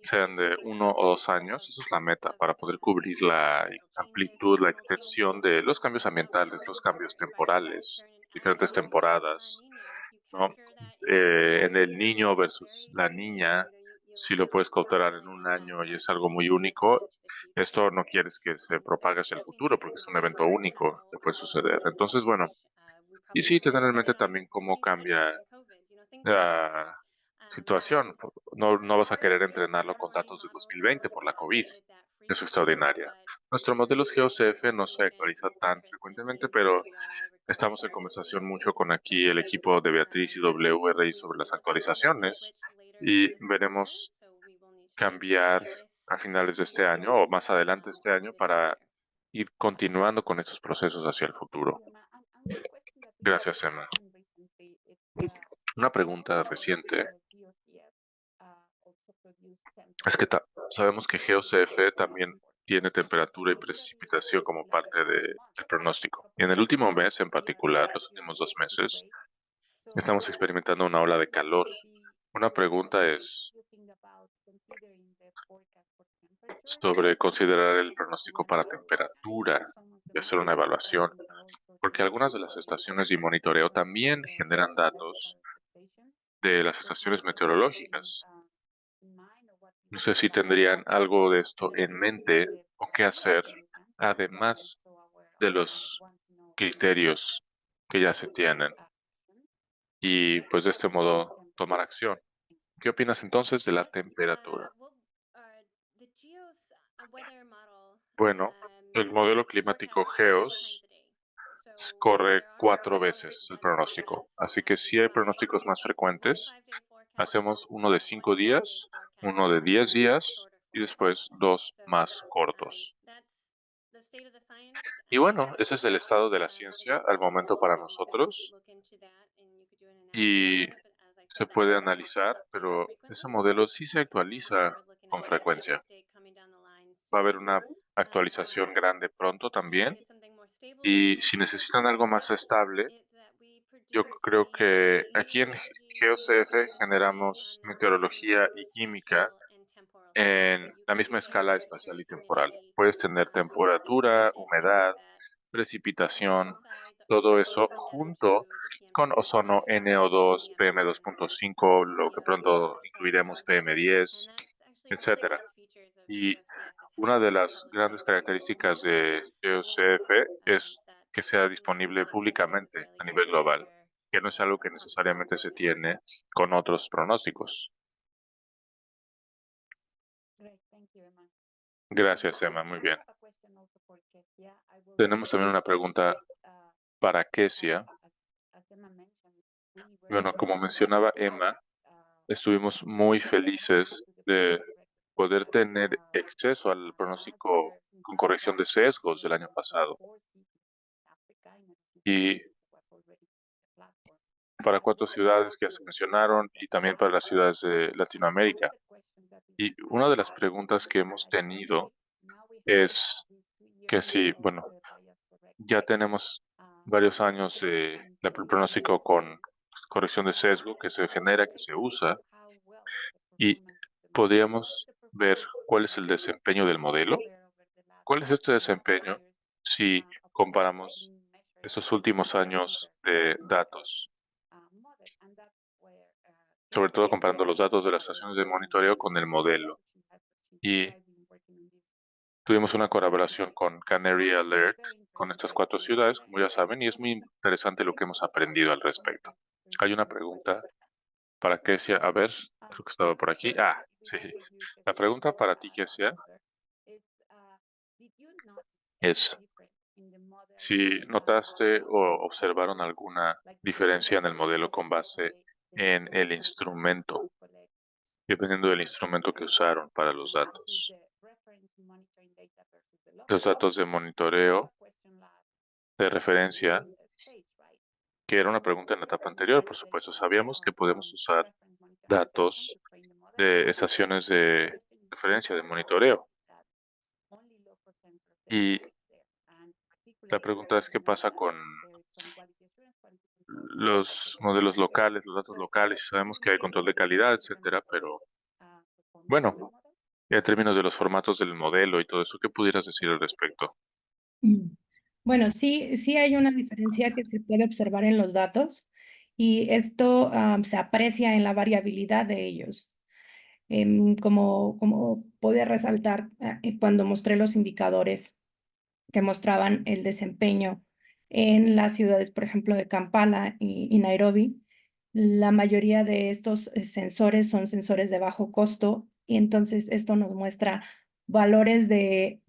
sean de 1 o 2 años, esa es la meta para poder cubrir la amplitud, la extensión de los cambios ambientales, los cambios temporales, diferentes temporadas, ¿no? En el niño versus la niña, si lo puedes cauterar en 1 año y es algo muy único, esto no quieres que se propague hacia el futuro porque es un evento único que puede suceder. Entonces, bueno, y sí, tener en mente también cómo cambia la situación. No vas a querer entrenarlo con datos de 2020 por la COVID. Es extraordinaria. Nuestro modelo GeoCF no se actualiza tan frecuentemente, pero estamos en conversación mucho con aquí el equipo de Beatriz y WRI sobre las actualizaciones y veremos cambiar a finales de este año o más adelante este año para ir continuando con estos procesos hacia el futuro. Gracias, Emma. Una pregunta reciente es que sabemos que GeoCF también tiene temperatura y precipitación como parte del pronóstico. Y en el último mes, en particular, los últimos 2 meses, estamos experimentando una ola de calor. Una pregunta es sobre considerar el pronóstico para temperatura y hacer una evaluación, porque algunas de las estaciones de monitoreo también generan datos de las estaciones meteorológicas. No sé si tendrían algo de esto en mente o qué hacer, además de los criterios que ya se tienen, y pues de este modo tomar acción. ¿Qué opinas entonces de la temperatura? Bueno, el modelo climático GEOS corre 4 veces el pronóstico, así que si hay pronósticos más frecuentes, hacemos uno de 5 días, uno de 10 días y después 2 más cortos. Y bueno, ese es el estado de la ciencia al momento para nosotros y se puede analizar, pero ese modelo sí se actualiza con frecuencia. Va a haber una actualización grande pronto también y si necesitan algo más estable, yo creo que aquí en GeoCF generamos meteorología y química en la misma escala espacial y temporal. Puedes tener temperatura, humedad, precipitación, todo eso junto con ozono NO2, PM2.5, lo que pronto incluiremos PM10, etcétera. Y una de las grandes características de GeoCF es que sea disponible públicamente a nivel global, que no es algo que necesariamente se tiene con otros pronósticos. Gracias, Emma. Muy bien. Tenemos también una pregunta para Kesia. Bueno, como mencionaba Emma, estuvimos muy felices de poder tener acceso al pronóstico con corrección de sesgos del año pasado. Y para 4 ciudades que se mencionaron y también para las ciudades de Latinoamérica. Y una de las preguntas que hemos tenido es que si, bueno, ya tenemos varios años de pronóstico con corrección de sesgo que se genera, que se usa, y podríamos ver cuál es el desempeño del modelo. ¿Cuál es este desempeño si comparamos esos últimos años de datos, sobre todo comparando los datos de las estaciones de monitoreo con el modelo. Y tuvimos una colaboración con Canary Alert, con estas 4 ciudades, como ya saben, y es muy interesante lo que hemos aprendido al respecto. Hay una pregunta para Kesia. A ver, creo que estaba por aquí. Ah, sí. La pregunta para ti, Kesia, es si notaste o observaron alguna diferencia en el modelo con base en el instrumento, dependiendo del instrumento que usaron para los datos. Los datos de monitoreo de referencia, que era una pregunta en la etapa anterior, por supuesto. Sabíamos que podemos usar datos de estaciones de referencia de monitoreo. Y la pregunta es qué pasa con los modelos locales, los datos locales. Sabemos que hay control de calidad, etcétera, pero bueno, en términos de los formatos del modelo y todo eso, ¿qué pudieras decir al respecto? Bueno, sí hay una diferencia que se puede observar en los datos y esto se aprecia en la variabilidad de ellos. Como pude resaltar cuando mostré los indicadores que mostraban el desempeño en las ciudades, por ejemplo, de Kampala y Nairobi, la mayoría de estos sensores son sensores de bajo costo y entonces esto nos muestra valores de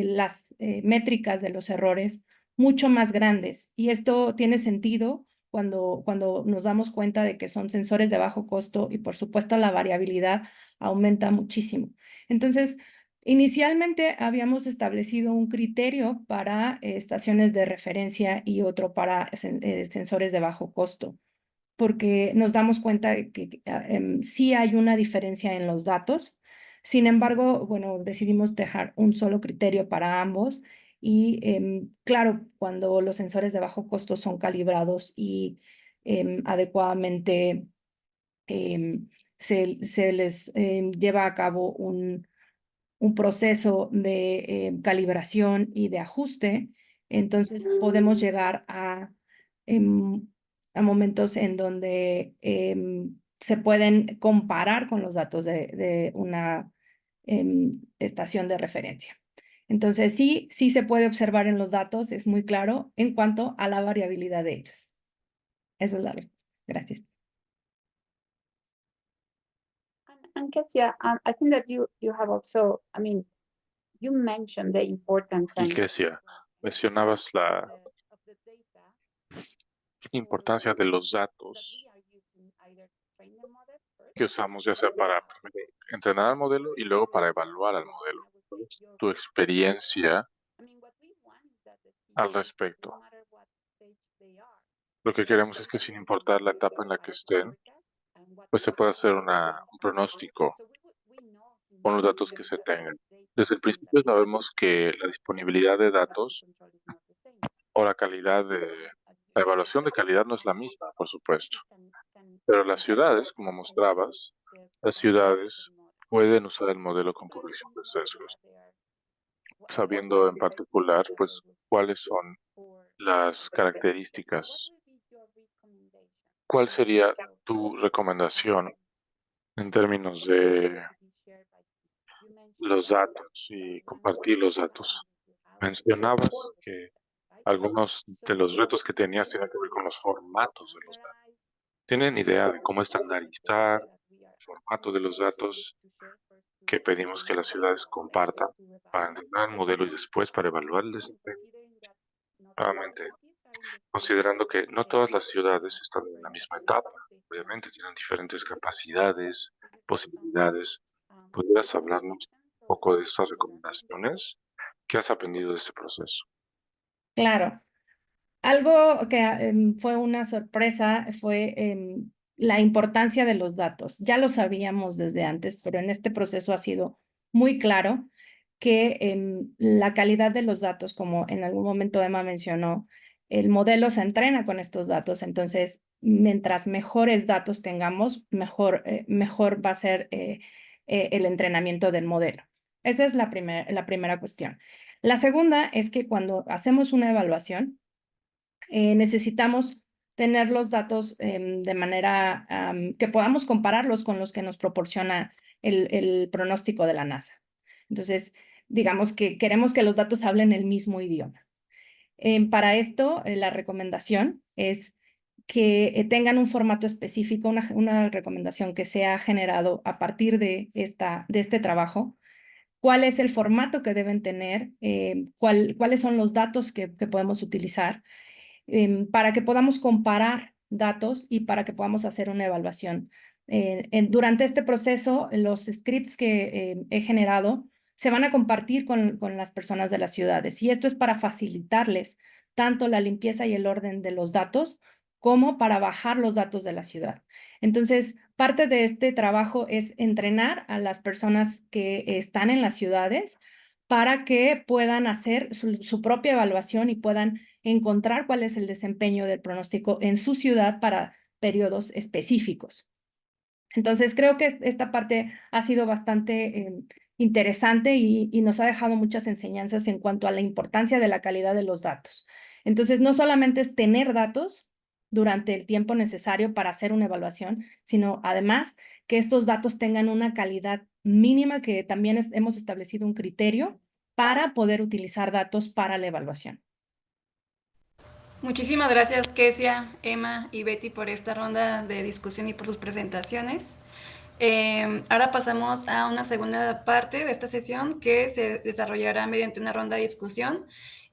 las métricas de los errores mucho más grandes. Y esto tiene sentido cuando nos damos cuenta de que son sensores de bajo costo y por supuesto la variabilidad aumenta muchísimo. Entonces, inicialmente habíamos establecido un criterio para estaciones de referencia y otro para sensores de bajo costo, porque nos damos cuenta de que sí hay una diferencia en los datos. Sin embargo, bueno, decidimos dejar un solo criterio para ambos y claro, cuando los sensores de bajo costo son calibrados y adecuadamente se les lleva a cabo un proceso de calibración y de ajuste, entonces podemos llegar em, a momentos en donde se pueden comparar con los datos de una estación de referencia. Entonces, sí se puede observar en los datos, es muy claro en cuanto a la variabilidad de ellos. Esa es la respuesta. Gracias. And Kesia, I think that you have also, you mentioned the importance Y Kesia, mencionabas la importancia de los datos que usamos ya sea para entrenar al modelo y luego para evaluar al modelo. ¿Cuál es tu experiencia al respecto? Lo que queremos es que sin importar la etapa en la que estén, pues se pueda hacer un pronóstico con los datos que se tengan. Desde el principio sabemos que la disponibilidad de datos o la calidad la evaluación de calidad no es la misma, por supuesto. Pero las ciudades, como mostrabas, las ciudades pueden usar el modelo con corrección de sesgos, sabiendo en particular, pues, cuáles son las características. ¿Cuál sería tu recomendación en términos de los datos y compartir los datos? Mencionabas que algunos de los retos que tenías tienen que ver con los formatos de los datos. ¿Tienen idea de cómo estandarizar el formato de los datos que pedimos que las ciudades compartan para entrenar el modelo y después para evaluar el desempeño? Nuevamente, considerando que no todas las ciudades están en la misma etapa, obviamente tienen diferentes capacidades, posibilidades. ¿Podrías hablarnos un poco de estas recomendaciones? ¿Qué has aprendido de este proceso? Claro. Algo que fue una sorpresa fue la importancia de los datos. Ya lo sabíamos desde antes, pero en este proceso ha sido muy claro que la calidad de los datos, como en algún momento Emma mencionó, el modelo se entrena con estos datos. Entonces, mientras mejores datos tengamos, mejor va a ser el entrenamiento del modelo. Esa es la primera cuestión. La segunda es que cuando hacemos una evaluación, necesitamos tener los datos de manera que podamos compararlos con los que nos proporciona el pronóstico de la NASA. Entonces, digamos que queremos que los datos hablen el mismo idioma. Para esto, la recomendación es que tengan un formato específico, una recomendación que se ha generado a partir de este trabajo. ¿Cuál es el formato que deben tener? ¿Cuáles son los datos que podemos utilizar? Para que podamos comparar datos y para que podamos hacer una evaluación. Durante este proceso, los scripts que he generado se van a compartir con las personas de las ciudades y esto es para facilitarles tanto la limpieza y el orden de los datos como para bajar los datos de la ciudad. Entonces, parte de este trabajo es entrenar a las personas que están en las ciudades para que puedan hacer su propia evaluación y puedan encontrar cuál es el desempeño del pronóstico en su ciudad para periodos específicos. Entonces, creo que esta parte ha sido bastante interesante y nos ha dejado muchas enseñanzas en cuanto a la importancia de la calidad de los datos. Entonces, no solamente es tener datos durante el tiempo necesario para hacer una evaluación, sino además que estos datos tengan una calidad mínima, que también hemos establecido un criterio para poder utilizar datos para la evaluación. Muchísimas gracias, Kesia, Emma y Betty, por esta ronda de discusión y por sus presentaciones. Ahora pasamos a una segunda parte de esta sesión que se desarrollará mediante una ronda de discusión.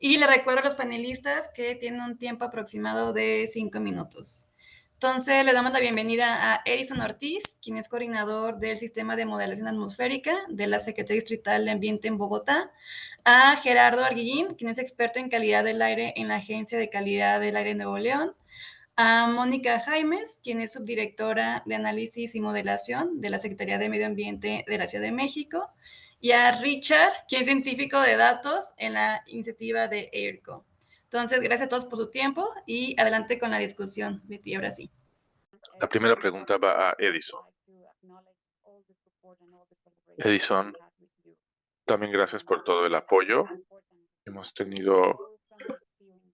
Y le recuerdo a los panelistas que tienen un tiempo aproximado de 5 minutos. Entonces, le damos la bienvenida a Edison Ortiz, quien es coordinador del Sistema de Modelación Atmosférica de la Secretaría Distrital de Ambiente en Bogotá, a Gerardo Arguillín, quien es experto en calidad del aire en la Agencia de Calidad del Aire de Nuevo León, a Mónica Jaimes, quien es subdirectora de Análisis y Modelación de la Secretaría de Medio Ambiente de la Ciudad de México, y a Richard, quien es científico de datos en la iniciativa de AIRCO. Entonces, gracias a todos por su tiempo y adelante con la discusión. Betty, ahora sí. La primera pregunta va a Edison. Edison, también gracias por todo el apoyo que hemos tenido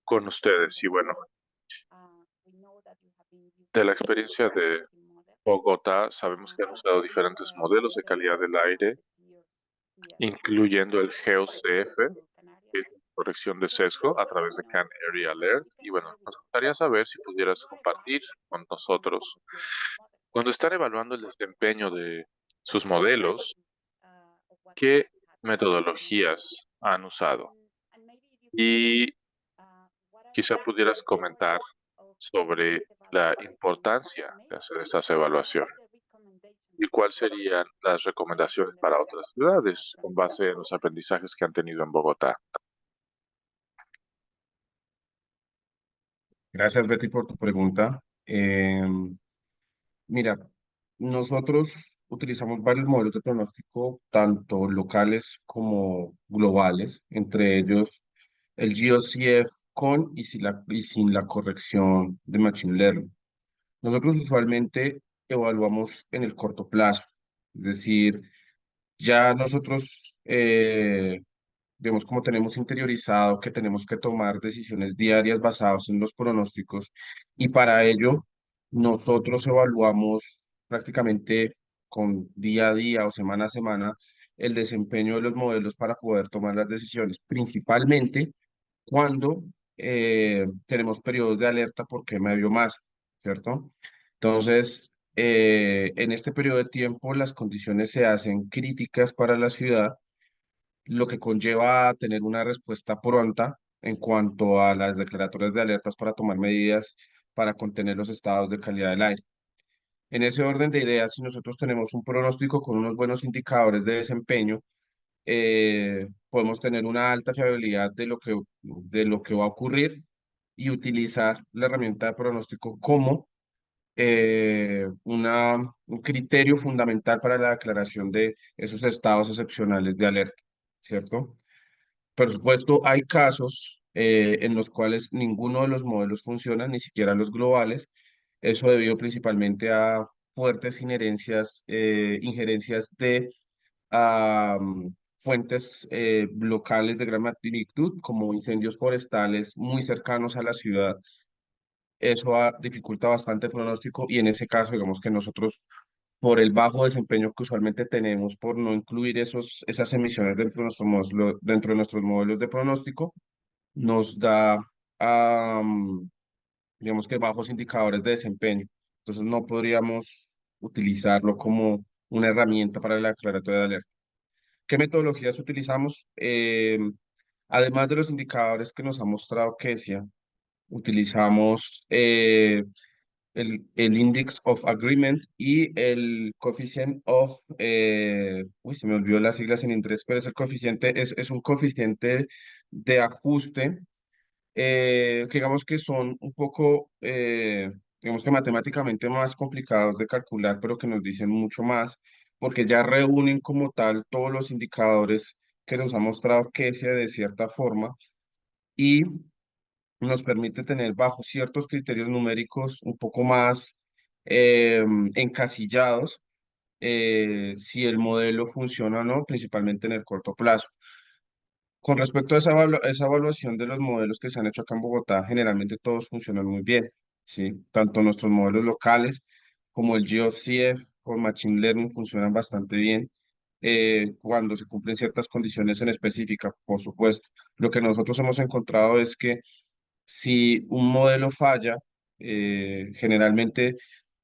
con ustedes. Y bueno, de la experiencia de Bogotá, sabemos que han usado diferentes modelos de calidad del aire, incluyendo el GeoCF, que es corrección de sesgo a través de Can Area Alert. Y bueno, nos gustaría saber si pudieras compartir con nosotros, cuando están evaluando el desempeño de sus modelos, ¿qué metodologías han usado? Y quizá pudieras comentar sobre la importancia de hacer estas evaluaciones y cuáles serían las recomendaciones para otras ciudades con base en los aprendizajes que han tenido en Bogotá. Gracias, Betty, por tu pregunta. Mira, nosotros utilizamos varios modelos de pronóstico, tanto locales como globales, entre ellos el GeoCF con y sin la corrección de Machine Learning. Nosotros usualmente evaluamos en el corto plazo, es decir, ya nosotros vemos cómo tenemos interiorizado que tenemos que tomar decisiones diarias basadas en los pronósticos y para ello nosotros evaluamos prácticamente con día a día o semana a semana el desempeño de los modelos para poder tomar las decisiones, principalmente cuando tenemos periodos de alerta por quema de biomasa, ¿cierto? Entonces, en este periodo de tiempo las condiciones se hacen críticas para la ciudad, lo que conlleva a tener una respuesta pronta en cuanto a las declaratorias de alertas para tomar medidas para contener los estados de calidad del aire. En ese orden de ideas, si nosotros tenemos un pronóstico con unos buenos indicadores de desempeño, podemos tener una alta fiabilidad de lo que va a ocurrir y utilizar la herramienta de pronóstico como un criterio fundamental para la declaración de esos estados excepcionales de alerta, ¿cierto? Por supuesto, hay casos en los cuales ninguno de los modelos funciona, ni siquiera los globales. Eso debido principalmente a fuertes injerencias de fuentes locales de gran magnitud, como incendios forestales muy cercanos a la ciudad. Eso dificulta bastante el pronóstico y en ese caso, digamos que nosotros, por el bajo desempeño que usualmente tenemos, por no incluir esas emisiones dentro de nuestros modelos de pronóstico, nos da, digamos que bajos indicadores de desempeño. Entonces no podríamos utilizarlo como una herramienta para la declaratoria de alerta. ¿Qué metodologías utilizamos? Además de los indicadores que nos ha mostrado Kesia, utilizamos el Index of Agreement y el Coefficient of, se me olvidó las siglas en inglés, pero es el coeficiente, es un coeficiente de ajuste que digamos que son un poco, digamos que matemáticamente más complicados de calcular, pero que nos dicen mucho más, porque ya reúnen como tal todos los indicadores que nos ha mostrado Kesia de cierta forma y nos permite tener bajo ciertos criterios numéricos un poco más encasillados si el modelo funciona o no, principalmente en el corto plazo. Con respecto a esa evaluación de los modelos que se han hecho acá en Bogotá, generalmente todos funcionan muy bien, ¿sí? Tanto nuestros modelos locales como el GeoCF o Machine Learning funcionan bastante bien cuando se cumplen ciertas condiciones en específica, por supuesto. Lo que nosotros hemos encontrado es que si un modelo falla, generalmente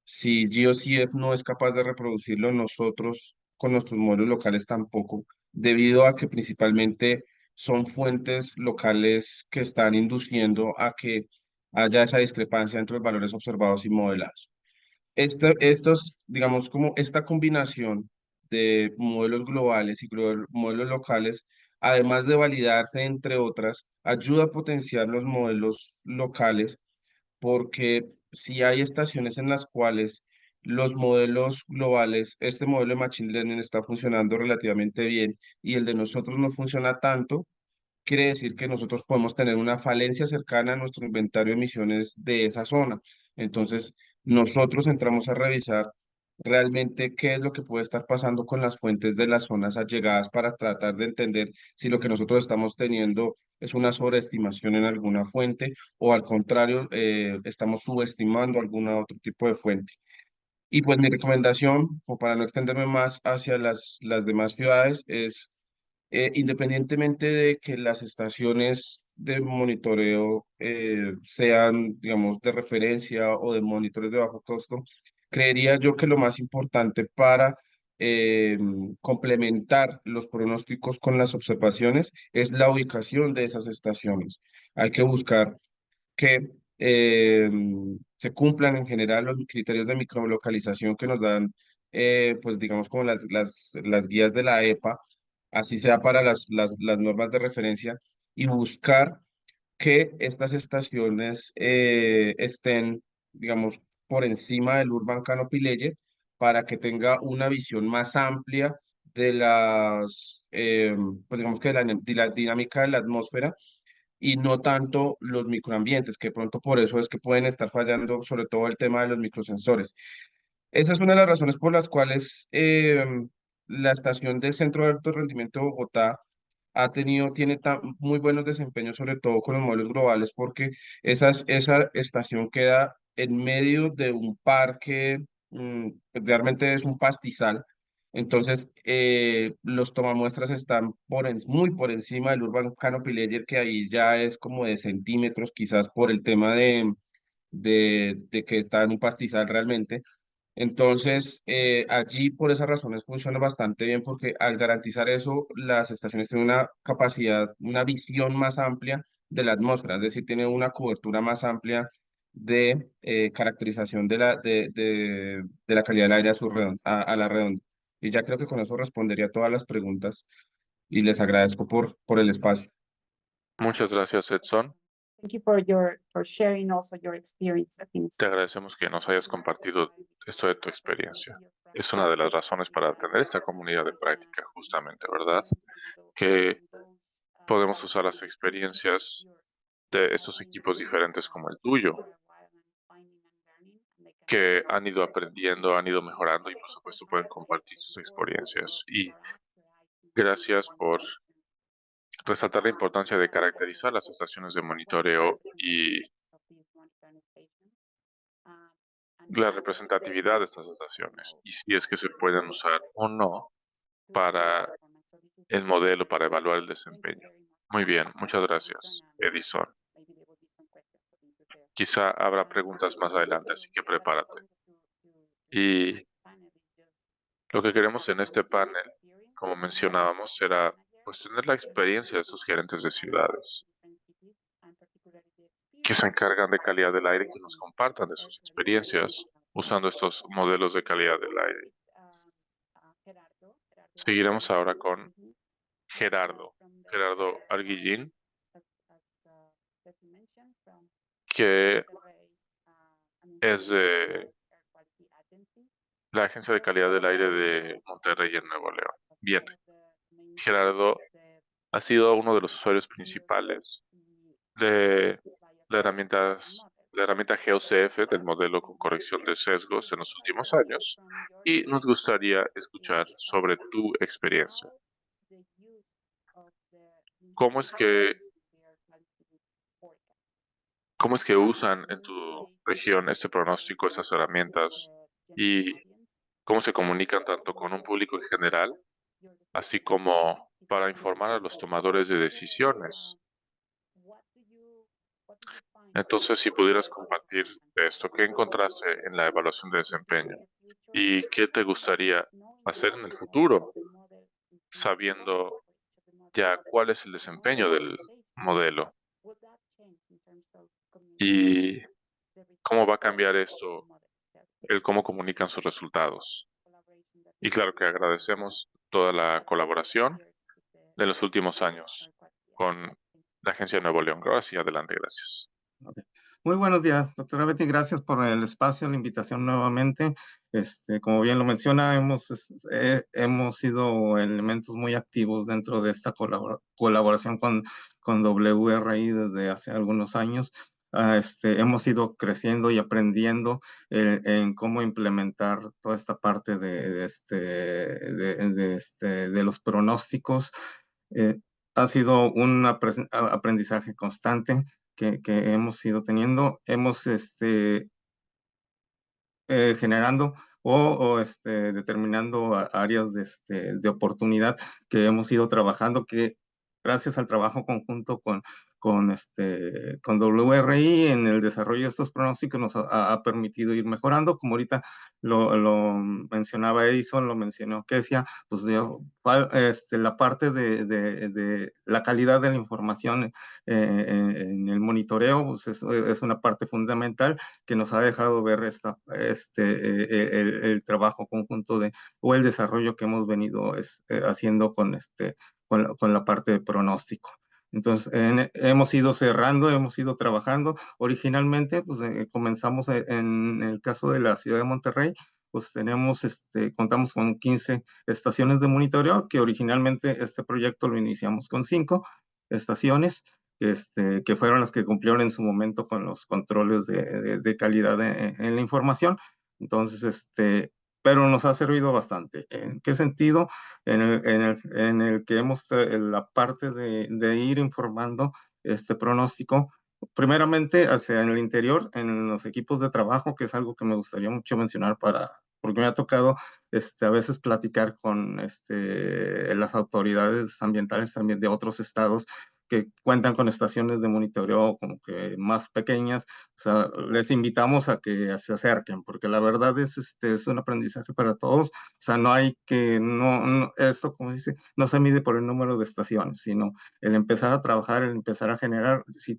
si GeoCF no es capaz de reproducirlo, nosotros con nuestros modelos locales tampoco, debido a que principalmente son fuentes locales que están induciendo a que haya esa discrepancia entre los valores observados y modelados. Digamos, como esta combinación de modelos globales y modelos locales, además de validarse entre otras, ayuda a potenciar los modelos locales porque si hay estaciones en las cuales los modelos globales, este modelo de Machine Learning está funcionando relativamente bien y el de nosotros no funciona tanto, quiere decir que nosotros podemos tener una falencia cercana a nuestro inventario de emisiones de esa zona. Entonces, nosotros entramos a revisar realmente qué es lo que puede estar pasando con las fuentes de las zonas allegadas para tratar de entender si lo que nosotros estamos teniendo es una sobreestimación en alguna fuente o al contrario, estamos subestimando algún otro tipo de fuente. Y pues mi recomendación, o para no extenderme más hacia las demás ciudades, es independientemente de que las estaciones de monitoreo sean, digamos, de referencia o de monitores de bajo costo, creería yo que lo más importante para eh, complementar los pronósticos con las observaciones es la ubicación de esas estaciones. Hay que buscar que se cumplan en general los criterios de microlocalización que nos dan, pues digamos, como las guías de la EPA, así sea para las normas de referencia, y buscar que estas estaciones estén, digamos, por encima del Urban Canopy Layer para que tenga una visión más amplia de pues digamos que de la dinámica de la atmósfera y no tanto los microambientes, que pronto por eso es que pueden estar fallando, sobre todo el tema de los microsensores. Esa es una de las razones por las cuales la estación de Centro de Alto Rendimiento de Bogotá tiene muy buenos desempeños, sobre todo con los modelos globales, porque esa estación queda en medio de un parque, realmente es un pastizal. Entonces, los tomamuestras están muy por encima del Urban Canopy Layer, que ahí ya es como de centímetros, quizás por el tema de que está en un pastizal realmente. Entonces, allí por esas razones funciona bastante bien porque al garantizar eso, las estaciones tienen una capacidad, una visión más amplia de la atmósfera, es decir, tienen una cobertura más amplia de caracterización de la calidad del aire a la redonda. Y ya creo que con eso respondería todas las preguntas y les agradezco por el espacio. Muchas gracias, Edson. Thank you for sharing also your experience. I think Te agradecemos que nos hayas compartido esto de tu experiencia. Es una de las razones para tener esta comunidad de práctica, justamente, ¿verdad? Que podemos usar las experiencias de estos equipos diferentes como el tuyo, que han ido aprendiendo, han ido mejorando y por supuesto pueden compartir sus experiencias. Y Gracias por resaltar la importancia de caracterizar las estaciones de monitoreo y la representatividad de estas estaciones, y si es que se pueden usar o no para el modelo para evaluar el desempeño. Muy bien, muchas gracias, Edison. Quizá habrá preguntas más adelante, así que prepárate. Y lo que queremos en este panel, como mencionábamos, será pues tener la experiencia de estos gerentes de ciudades que se encargan de calidad del aire y que nos compartan de sus experiencias usando estos modelos de calidad del aire. Seguiremos ahora con Gerardo Arguillín, que es de la Agencia de Calidad del Aire de Monterrey en Nuevo León. Bien, Gerardo ha sido uno de los usuarios principales de la herramienta GeoCF del modelo con corrección de sesgos en los últimos años, y nos gustaría escuchar sobre tu experiencia. ¿Cómo es que usan en tu región este pronóstico, estas herramientas, y cómo se comunican tanto con un público en general, así como para informar a los tomadores de decisiones? Entonces, si pudieras compartir esto, ¿qué encontraste en la evaluación de desempeño? ¿Y qué te gustaría hacer en el futuro, sabiendo ya cuál es el desempeño del modelo? ¿Y cómo va a cambiar esto, el cómo comunican sus resultados? Y claro que agradecemos toda la colaboración de los últimos años con la Agencia de Nuevo León. Gracias y adelante, gracias. Ok. Muy buenos días, doctora Betty. Gracias por el espacio, la invitación nuevamente. Como bien lo menciona, hemos sido elementos muy activos dentro de esta colaboración con WRI desde hace algunos años. Hemos ido creciendo y aprendiendo en cómo implementar toda esta parte de los pronósticos. Ha sido un aprendizaje constante que hemos ido teniendo. Hemos generando determinando áreas de oportunidad que hemos ido trabajando, que gracias al trabajo conjunto con WRI en el desarrollo de estos pronósticos nos ha permitido ir mejorando. Como ahorita lo mencionaba Edison, lo mencionó Kesia, pues la parte de la calidad de la información en el monitoreo, pues es una parte fundamental que nos ha dejado ver el trabajo conjunto o el desarrollo que hemos venido haciendo con la parte de pronóstico. Entonces, hemos ido cerrando, hemos ido trabajando. Originalmente, pues comenzamos en el caso de la ciudad de Monterrey, pues contamos con 15 estaciones de monitoreo, que originalmente este proyecto lo iniciamos con 5 estaciones, que fueron las que cumplieron en su momento con los controles de calidad en la información. Entonces, pero nos ha servido bastante. ¿En qué sentido? En el que en la parte de ir informando este pronóstico, primeramente hacia el interior, en los equipos de trabajo, que es algo que me gustaría mucho mencionar porque me ha tocado a veces platicar con las autoridades ambientales también de otros estados que cuentan con estaciones de monitoreo como que más pequeñas. O sea, les invitamos a que se acerquen, porque la verdad es un aprendizaje para todos. O sea, no hay que, esto, como dice, no se mide por el número de estaciones, sino el empezar a trabajar, el empezar a generar, si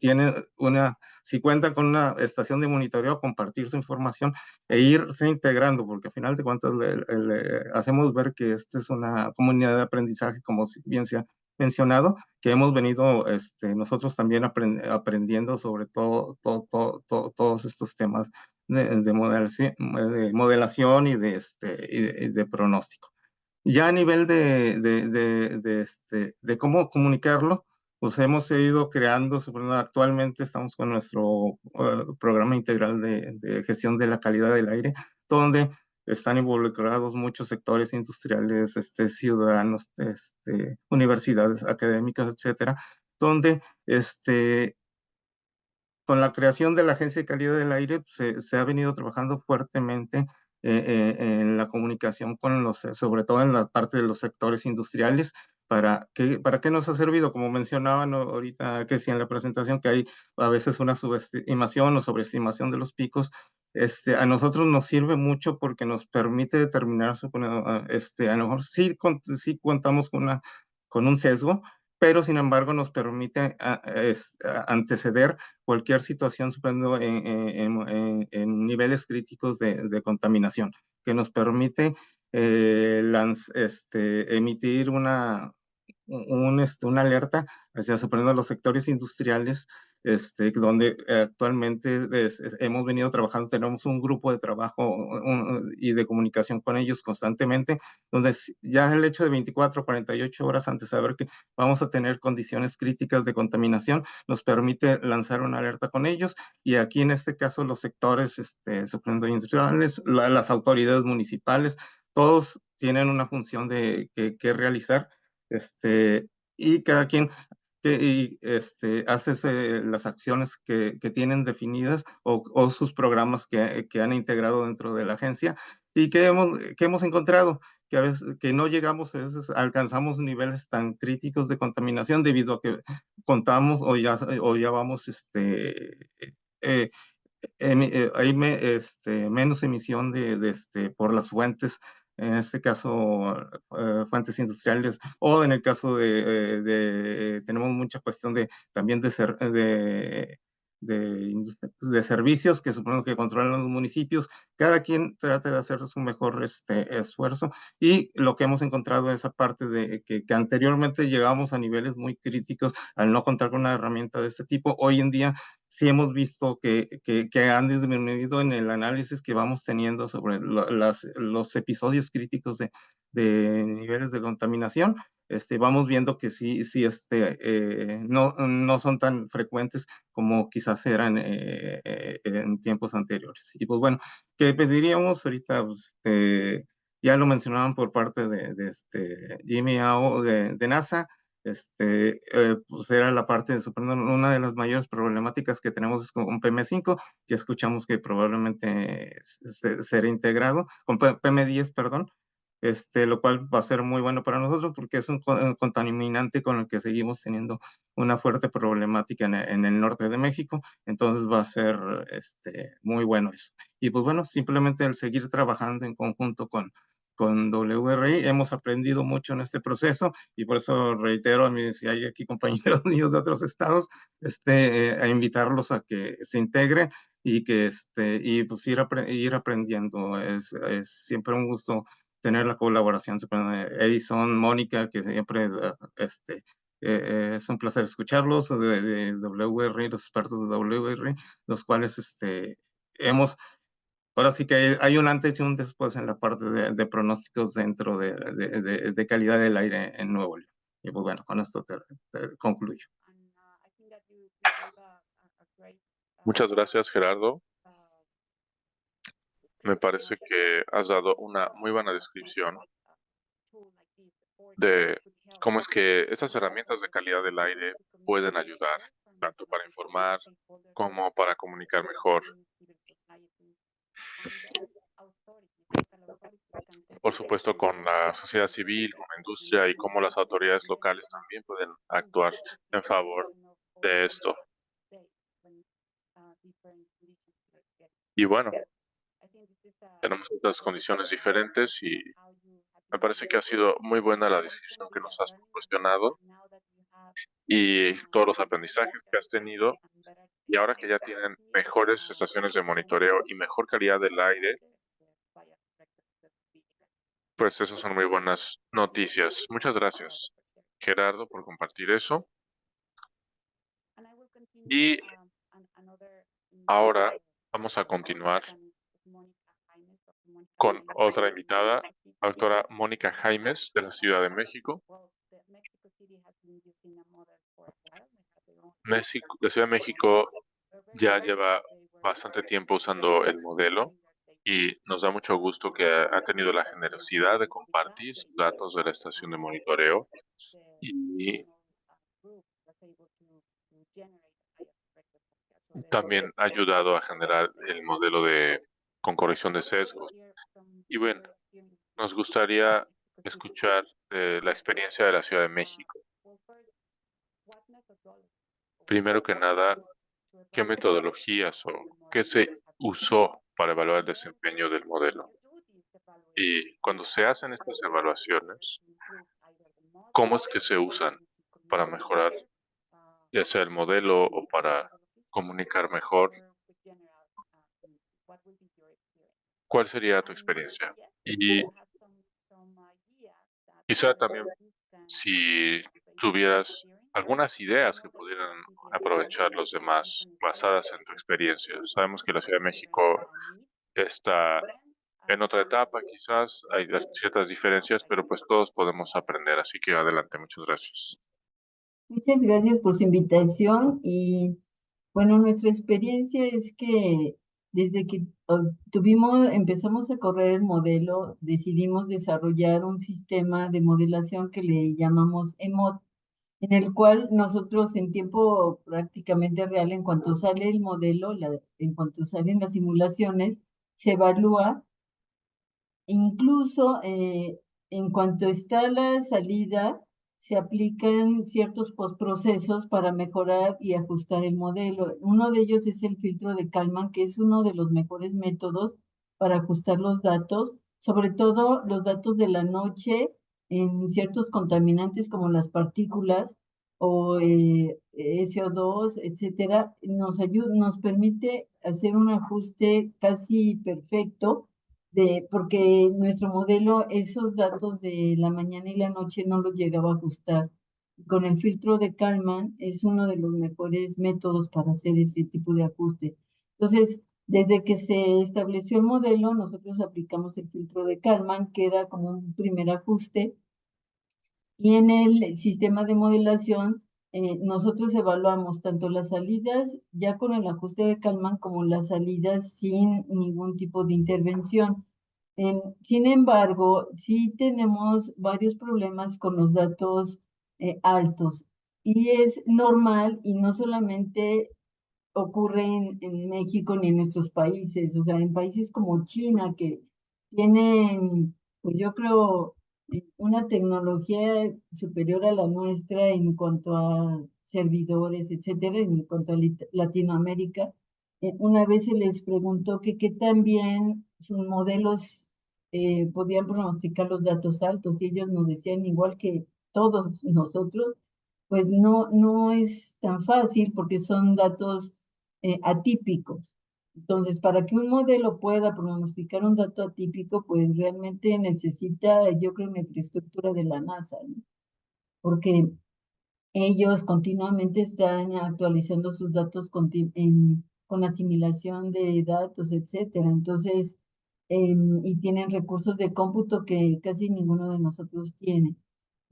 cuentan con una estación de monitoreo, compartir su información e irse integrando, porque al final de cuentas hacemos ver que esta es una comunidad de aprendizaje, como bien se ha mencionado, que hemos venido nosotros también aprendiendo sobre todos estos temas de modelación y de pronóstico. Ya a nivel de cómo comunicarlo, pues hemos ido creando, actualmente estamos con nuestro programa integral de gestión de la calidad del aire, donde están involucrados muchos sectores industriales, ciudadanos, universidades académicas, etcétera, donde con la creación de la Agencia de Calidad del Aire, se ha venido trabajando fuertemente en la comunicación con sobre todo en la parte de los sectores industriales. ¿Para qué nos ha servido? Como mencionaban ahorita, que sí, en la presentación, que hay a veces una subestimación o sobreestimación de los picos. A nosotros nos sirve mucho porque nos permite determinar, a lo mejor sí contamos con un sesgo, pero sin embargo nos permite anteceder cualquier situación superando en niveles críticos de contaminación, que nos permite emitir una alerta hacia superando los sectores industriales, donde actualmente hemos venido trabajando, tenemos un grupo de trabajo y de comunicación con ellos constantemente, donde ya el hecho de 24 o 48 horas antes de saber que vamos a tener condiciones críticas de contaminación, nos permite lanzar una alerta con ellos, y aquí en este caso los sectores industriales, las autoridades municipales, todos tienen una función que realizar, y cada quien hace las acciones que tienen definidas o sus programas que han integrado dentro de la agencia, y que hemos encontrado que a veces que no llegamos, a veces alcanzamos niveles tan críticos de contaminación debido a que contamos o ya vamos eh, hay menos emisión por las fuentes, en este caso fuentes industriales, o en el caso tenemos mucha cuestión también de servicios que supongo que controlan los municipios. Cada quien trata de hacer su mejor esfuerzo, y lo que hemos encontrado es esa parte de que anteriormente llegamos a niveles muy críticos al no contar con una herramienta de este tipo. Hoy en día sí hemos visto que han disminuido en el análisis que vamos teniendo sobre los episodios críticos de niveles de contaminación. Vamos viendo que sí, no son tan frecuentes como quizás eran en tiempos anteriores. Y pues bueno, ¿qué pediríamos ahorita? Pues, ya lo mencionaban por parte de Jimmy Ao de NASA. Pues era la parte de una de las mayores problemáticas que tenemos es con PM5, ya escuchamos que probablemente será integrado, con PM10, perdón, lo cual va a ser muy bueno para nosotros porque es un contaminante con el que seguimos teniendo una fuerte problemática en el norte de México, entonces va a ser muy bueno eso. Y pues bueno, simplemente el seguir trabajando en conjunto con WRI, hemos aprendido mucho en este proceso, y por eso reitero si hay aquí compañeros míos de otros estados, a invitarlos a que se integren y y pues ir aprendiendo. Es siempre un gusto tener la colaboración. Edison, Mónica, que siempre es un placer escucharlos, de WRI, los expertos de WRI, los cuales hemos. Ahora sí que hay un antes y un después en la parte de pronósticos dentro de calidad del aire en Nuevo León. Y pues bueno, con esto te concluyo. Muchas gracias, Gerardo. Me parece que has dado una muy buena descripción de cómo es que estas herramientas de calidad del aire pueden ayudar, tanto para informar como para comunicar mejor. Por supuesto, con la sociedad civil, con la industria, y cómo las autoridades locales también pueden actuar en favor de esto. Y bueno, tenemos estas condiciones diferentes, y me parece que ha sido muy buena la descripción que nos has proporcionado y todos los aprendizajes que has tenido. Y ahora que ya tienen mejores estaciones de monitoreo y mejor calidad del aire, pues esas son muy buenas noticias. Muchas gracias, Gerardo, por compartir eso. Y ahora vamos a continuar con otra invitada, la doctora Mónica Jaimes, de la Ciudad de México. La Ciudad de México ya lleva bastante tiempo usando el modelo, y nos da mucho gusto que ha tenido la generosidad de compartir sus datos de la estación de monitoreo y también ha ayudado a generar el modelo con corrección de sesgos. Y bueno, nos gustaría escuchar la experiencia de la Ciudad de México. Primero que nada, ¿qué metodologías o qué se usó para evaluar el desempeño del modelo? Y cuando se hacen estas evaluaciones, ¿cómo es que se usan para mejorar ya sea el modelo o para comunicar mejor? ¿Cuál sería tu experiencia? Y quizá también si tuvieras algunas ideas que pudieran aprovechar los demás basadas en tu experiencia. Sabemos que la Ciudad de México está en otra etapa, quizás hay ciertas diferencias, pero pues todos podemos aprender. Así que adelante, muchas gracias. Muchas gracias por su invitación y bueno, nuestra experiencia es que desde que empezamos a correr el modelo, decidimos desarrollar un sistema de modelación que le llamamos EMOD, en el cual nosotros en tiempo prácticamente real, en cuanto sale el modelo, en cuanto salen las simulaciones, se evalúa. Incluso en cuanto está la salida, se aplican ciertos postprocesos para mejorar y ajustar el modelo. Uno de ellos es el filtro de Kalman, que es uno de los mejores métodos para ajustar los datos, sobre todo los datos de la noche en ciertos contaminantes como las partículas o SO2, etcétera, nos permite hacer un ajuste casi perfecto porque nuestro modelo, esos datos de la mañana y la noche no los llegaba a ajustar. Con el filtro de Kalman es uno de los mejores métodos para hacer ese tipo de ajuste. Entonces, desde que se estableció el modelo, nosotros aplicamos el filtro de Kalman, que era como un primer ajuste, y en el sistema de modelación, nosotros evaluamos tanto las salidas ya con el ajuste de Kalman como las salidas sin ningún tipo de intervención. Sin embargo, sí tenemos varios problemas con los datos altos y es normal y no solamente ocurre en México ni en nuestros países, o sea, en países como China que tienen, pues yo creo, una tecnología superior a la nuestra en cuanto a servidores, etcétera, en cuanto a Latinoamérica. Una vez se les preguntó que qué tan bien sus modelos podían pronosticar los datos altos y ellos nos decían igual que todos nosotros, pues no es tan fácil porque son datos atípicos. Entonces, para que un modelo pueda pronosticar un dato atípico, pues realmente necesita, yo creo, una infraestructura de la NASA, ¿no? Porque ellos continuamente están actualizando sus datos con asimilación de datos, etcétera. Entonces, y tienen recursos de cómputo que casi ninguno de nosotros tiene.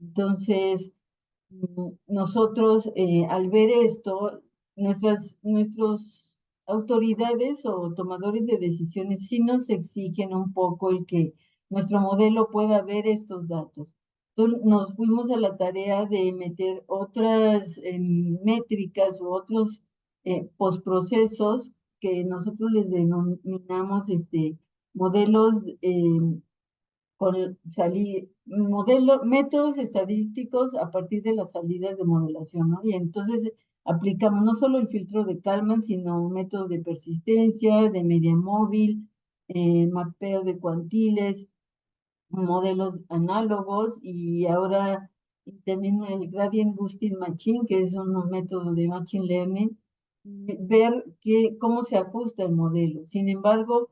Entonces, nosotros, al ver esto, nuestras autoridades o tomadores de decisiones sí nos exigen un poco el que nuestro modelo pueda ver estos datos. Entonces, nos fuimos a la tarea de meter otras métricas u otros postprocesos que nosotros les denominamos modelos con métodos estadísticos a partir de las salidas de modelación, ¿no? Y entonces aplicamos no solo el filtro de Kalman, sino un método de persistencia, de media móvil, mapeo de cuantiles, modelos análogos y ahora también el Gradient Boosting Machine, que es un método de Machine Learning, ver cómo se ajusta el modelo. Sin embargo,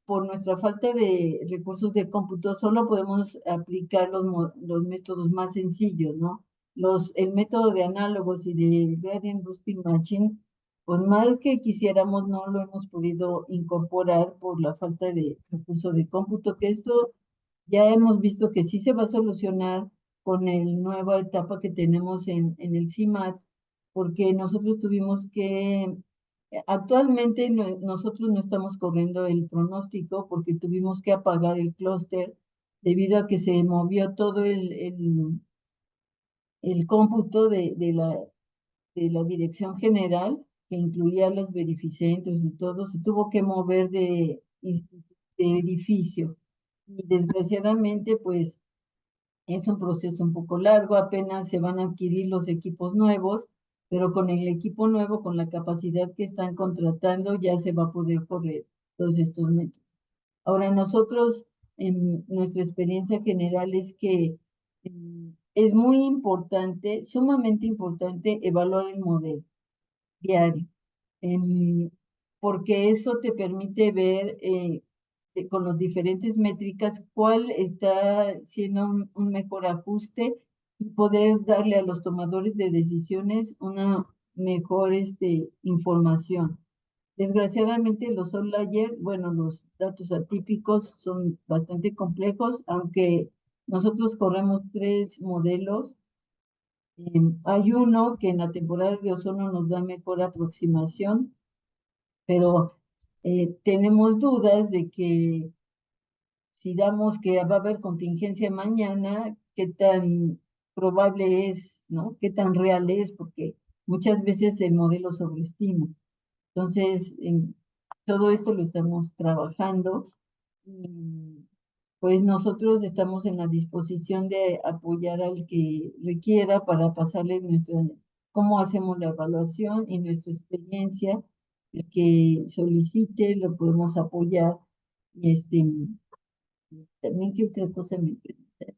por nuestra falta de recursos de cómputo, solo podemos aplicar los métodos más sencillos, ¿no? El método de análogos y de Gradient Boosting Machine, pues más que quisiéramos, no lo hemos podido incorporar por la falta de recursos de cómputo, que esto ya hemos visto que sí se va a solucionar con la nueva etapa que tenemos en el CIMAT, porque nosotros tuvimos que Actualmente nosotros no estamos corriendo el pronóstico porque tuvimos que apagar el clúster debido a que se movió todo el cómputo de la dirección general, que incluía los verificentros y todo, se tuvo que mover de edificio. Y desgraciadamente, pues, es un proceso un poco largo, apenas se van a adquirir los equipos nuevos, pero con el equipo nuevo, con la capacidad que están contratando, ya se va a poder correr todos estos métodos. Ahora, nosotros, en nuestra experiencia general, es que es muy importante, sumamente importante, evaluar el modelo diario, porque eso te permite ver con las diferentes métricas cuál está siendo un mejor ajuste y poder darle a los tomadores de decisiones una mejor información. Desgraciadamente los outliers, bueno, los datos atípicos son bastante complejos, aunque nosotros corremos 3 modelos. Hay uno que en la temporada de ozono nos da mejor aproximación, pero tenemos dudas de que si damos que va a haber contingencia mañana, qué tan probable es, ¿no? Qué tan real es, porque muchas veces el modelo sobreestima. Entonces, todo esto lo estamos trabajando. Y, pues nosotros estamos en la disposición de apoyar al que requiera para pasarle cómo hacemos la evaluación y nuestra experiencia. El que solicite lo podemos apoyar. Y también qué otra cosa me preguntaste.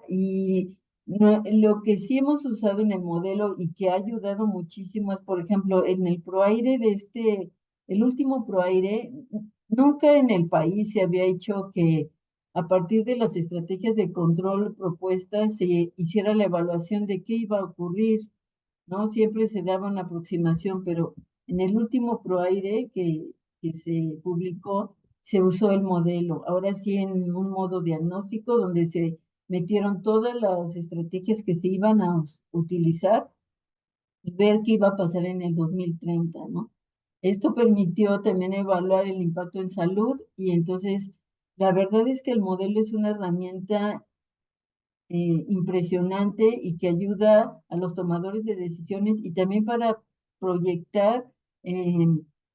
Y lo que sí hemos usado en el modelo y que ha ayudado muchísimo es, por ejemplo, en el ProAire el último ProAire, nunca en el país se había hecho que a partir de las estrategias de control propuestas se hiciera la evaluación de qué iba a ocurrir, ¿no? Siempre se daba una aproximación, pero en el último ProAire que se publicó, se usó el modelo. Ahora sí en un modo diagnóstico donde se metieron todas las estrategias que se iban a utilizar y ver qué iba a pasar en el 2030, ¿no? Esto permitió también evaluar el impacto en salud y entonces la verdad es que el modelo es una herramienta impresionante y que ayuda a los tomadores de decisiones y también para proyectar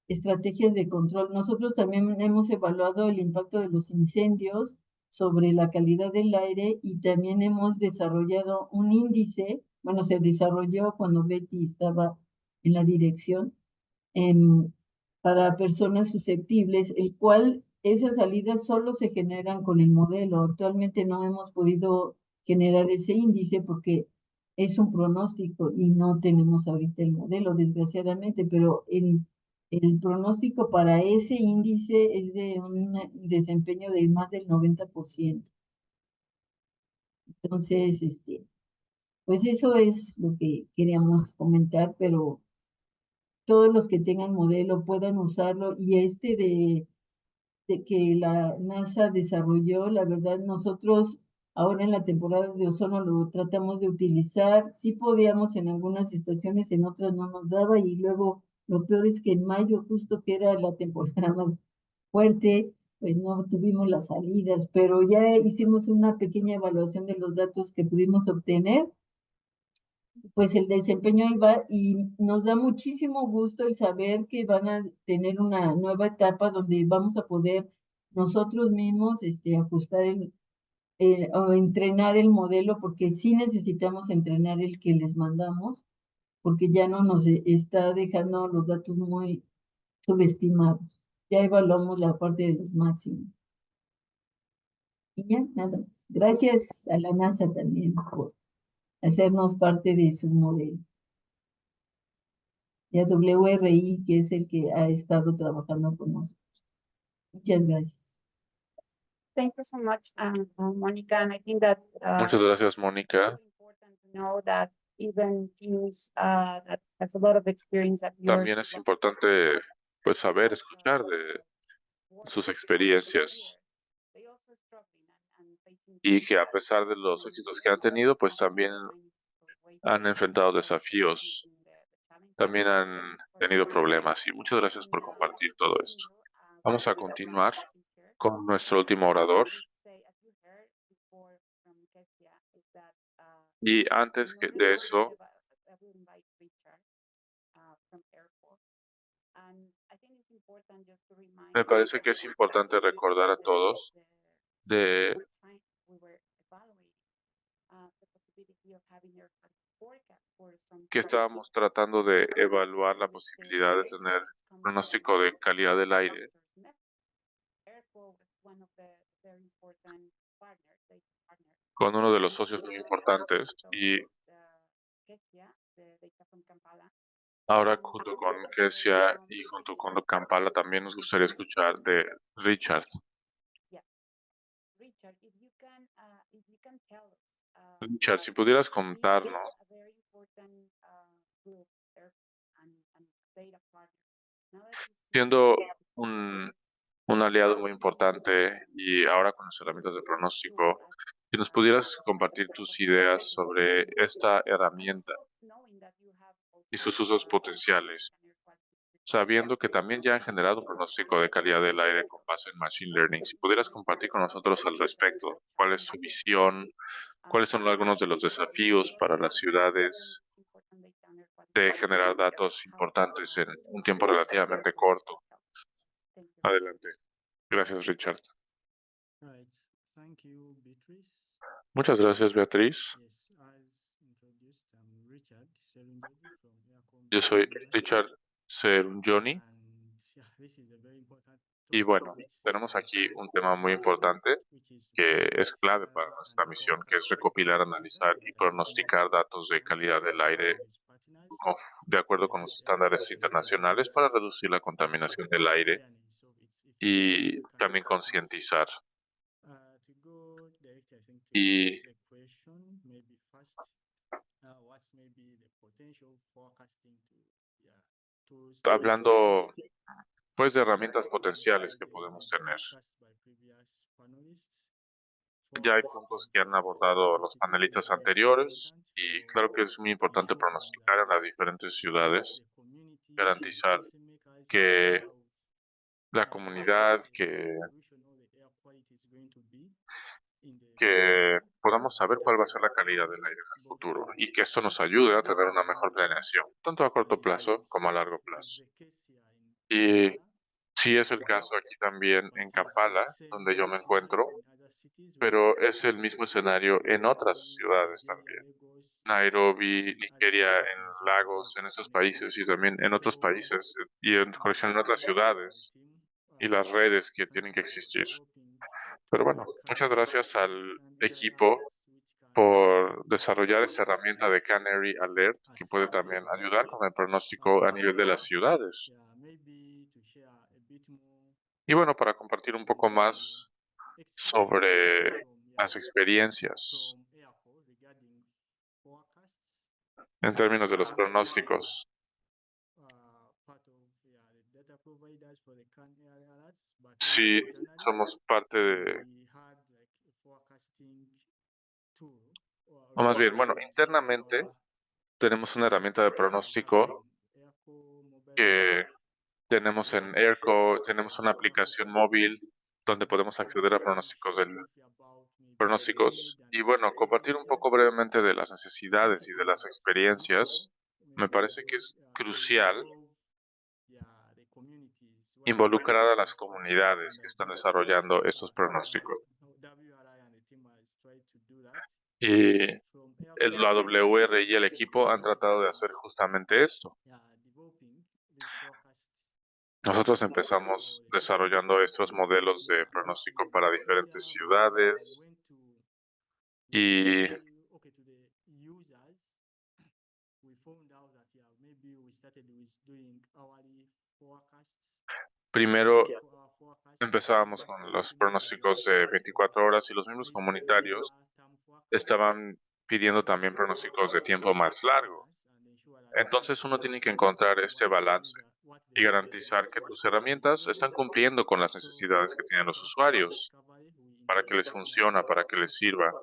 estrategias de control. Nosotros también hemos evaluado el impacto de los incendios sobre la calidad del aire y también hemos desarrollado un índice, bueno, se desarrolló cuando Betty estaba en la dirección, para personas susceptibles, el cual esas salidas solo se generan con el modelo. Actualmente no hemos podido generar ese índice porque es un pronóstico y no tenemos ahorita el modelo, desgraciadamente, pero el pronóstico para ese índice es de un desempeño de más del 90%. Entonces, pues eso es lo que queríamos comentar, pero todos los que tengan modelo puedan usarlo y de que la NASA desarrolló, la verdad nosotros ahora en la temporada de ozono lo tratamos de utilizar, sí podíamos en algunas estaciones, en otras no nos daba y luego lo peor es que en mayo justo que era la temporada más fuerte, pues no tuvimos las salidas, pero ya hicimos una pequeña evaluación de los datos que pudimos obtener, pues el desempeño ahí va y nos da muchísimo gusto el saber que van a tener una nueva etapa donde vamos a poder nosotros mismos ajustar o entrenar el modelo, porque sí necesitamos entrenar el que les mandamos, porque ya no nos está dejando los datos muy subestimados. Ya evaluamos la parte de los máximos. Y ya, nada más. Gracias a la NASA también por hacernos parte de su modelo. Y a WRI, que es el que ha estado trabajando con nosotros. Muchas gracias. Thank you so much, Monica. And I think that Muchas gracias, Mónica. it's important to know that even teams that has a lot of experience at yours. También es importante, pues, saber escuchar de sus experiencias y que a pesar de los éxitos que han tenido, pues también han enfrentado desafíos también han tenido problemas y muchas gracias por compartir todo esto. Vamos a continuar con nuestro último orador. Y antes de eso, me parece que es importante recordar a todos de que estábamos tratando de evaluar la posibilidad de tener pronóstico de calidad del aire con uno de los socios muy importantes y ahora junto con Kesia y junto con Kampala también nos gustaría escuchar de Richard. Richard, si pudieras contarnos, siendo un aliado muy importante y ahora con las herramientas de pronóstico, si nos pudieras compartir tus ideas sobre esta herramienta y sus usos potenciales, sabiendo que también ya han generado un pronóstico de calidad del aire con base en Machine Learning. Si pudieras compartir con nosotros al respecto, cuál es su visión, cuáles son algunos de los desafíos para las ciudades de generar datos importantes en un tiempo relativamente corto. Adelante. Gracias, Richard. Muchas gracias, Beatriz. Yo soy Richard Serungioni. Y bueno, tenemos aquí un tema muy importante que es clave para nuestra misión, que es recopilar, analizar y pronosticar datos de calidad del aire de acuerdo con los estándares internacionales para reducir la contaminación del aire y también concientizar. Y hablando pues de herramientas potenciales que podemos tener. Ya hay puntos que han abordado los panelistas anteriores y claro que es muy importante pronosticar en las diferentes ciudades, garantizar que la comunidad, que podamos saber cuál va a ser la calidad del aire en el futuro y que esto nos ayude a tener una mejor planeación, tanto a corto plazo como a largo plazo. Y sí es el caso aquí también en Kampala, donde yo me encuentro, pero es el mismo escenario en otras ciudades también. Nairobi, Nigeria, en Lagos, en esos países y también en otros países y en otras ciudades y las redes que tienen que existir. Pero bueno, muchas gracias al equipo por desarrollar esta herramienta de Canary Alert que puede también ayudar con el pronóstico a nivel de las ciudades. Y bueno, para compartir un poco más sobre las experiencias en términos de los pronósticos. Sí, somos parte de, o más bien, bueno, internamente tenemos una herramienta de pronóstico que tenemos en Airco, tenemos una aplicación móvil donde podemos acceder a pronósticos. Y bueno, compartir un poco brevemente de las necesidades y de las experiencias, me parece que es crucial involucrar a las comunidades que están desarrollando estos pronósticos. Y la WR y el equipo han tratado de hacer justamente esto. Nosotros empezamos desarrollando estos modelos de pronóstico para diferentes ciudades y primero empezábamos con los pronósticos de 24 horas y los miembros comunitarios estaban pidiendo también pronósticos de tiempo más largo. Entonces uno tiene que encontrar este balance y garantizar que tus herramientas están cumpliendo con las necesidades que tienen los usuarios, para que les funcione, para que les sirva.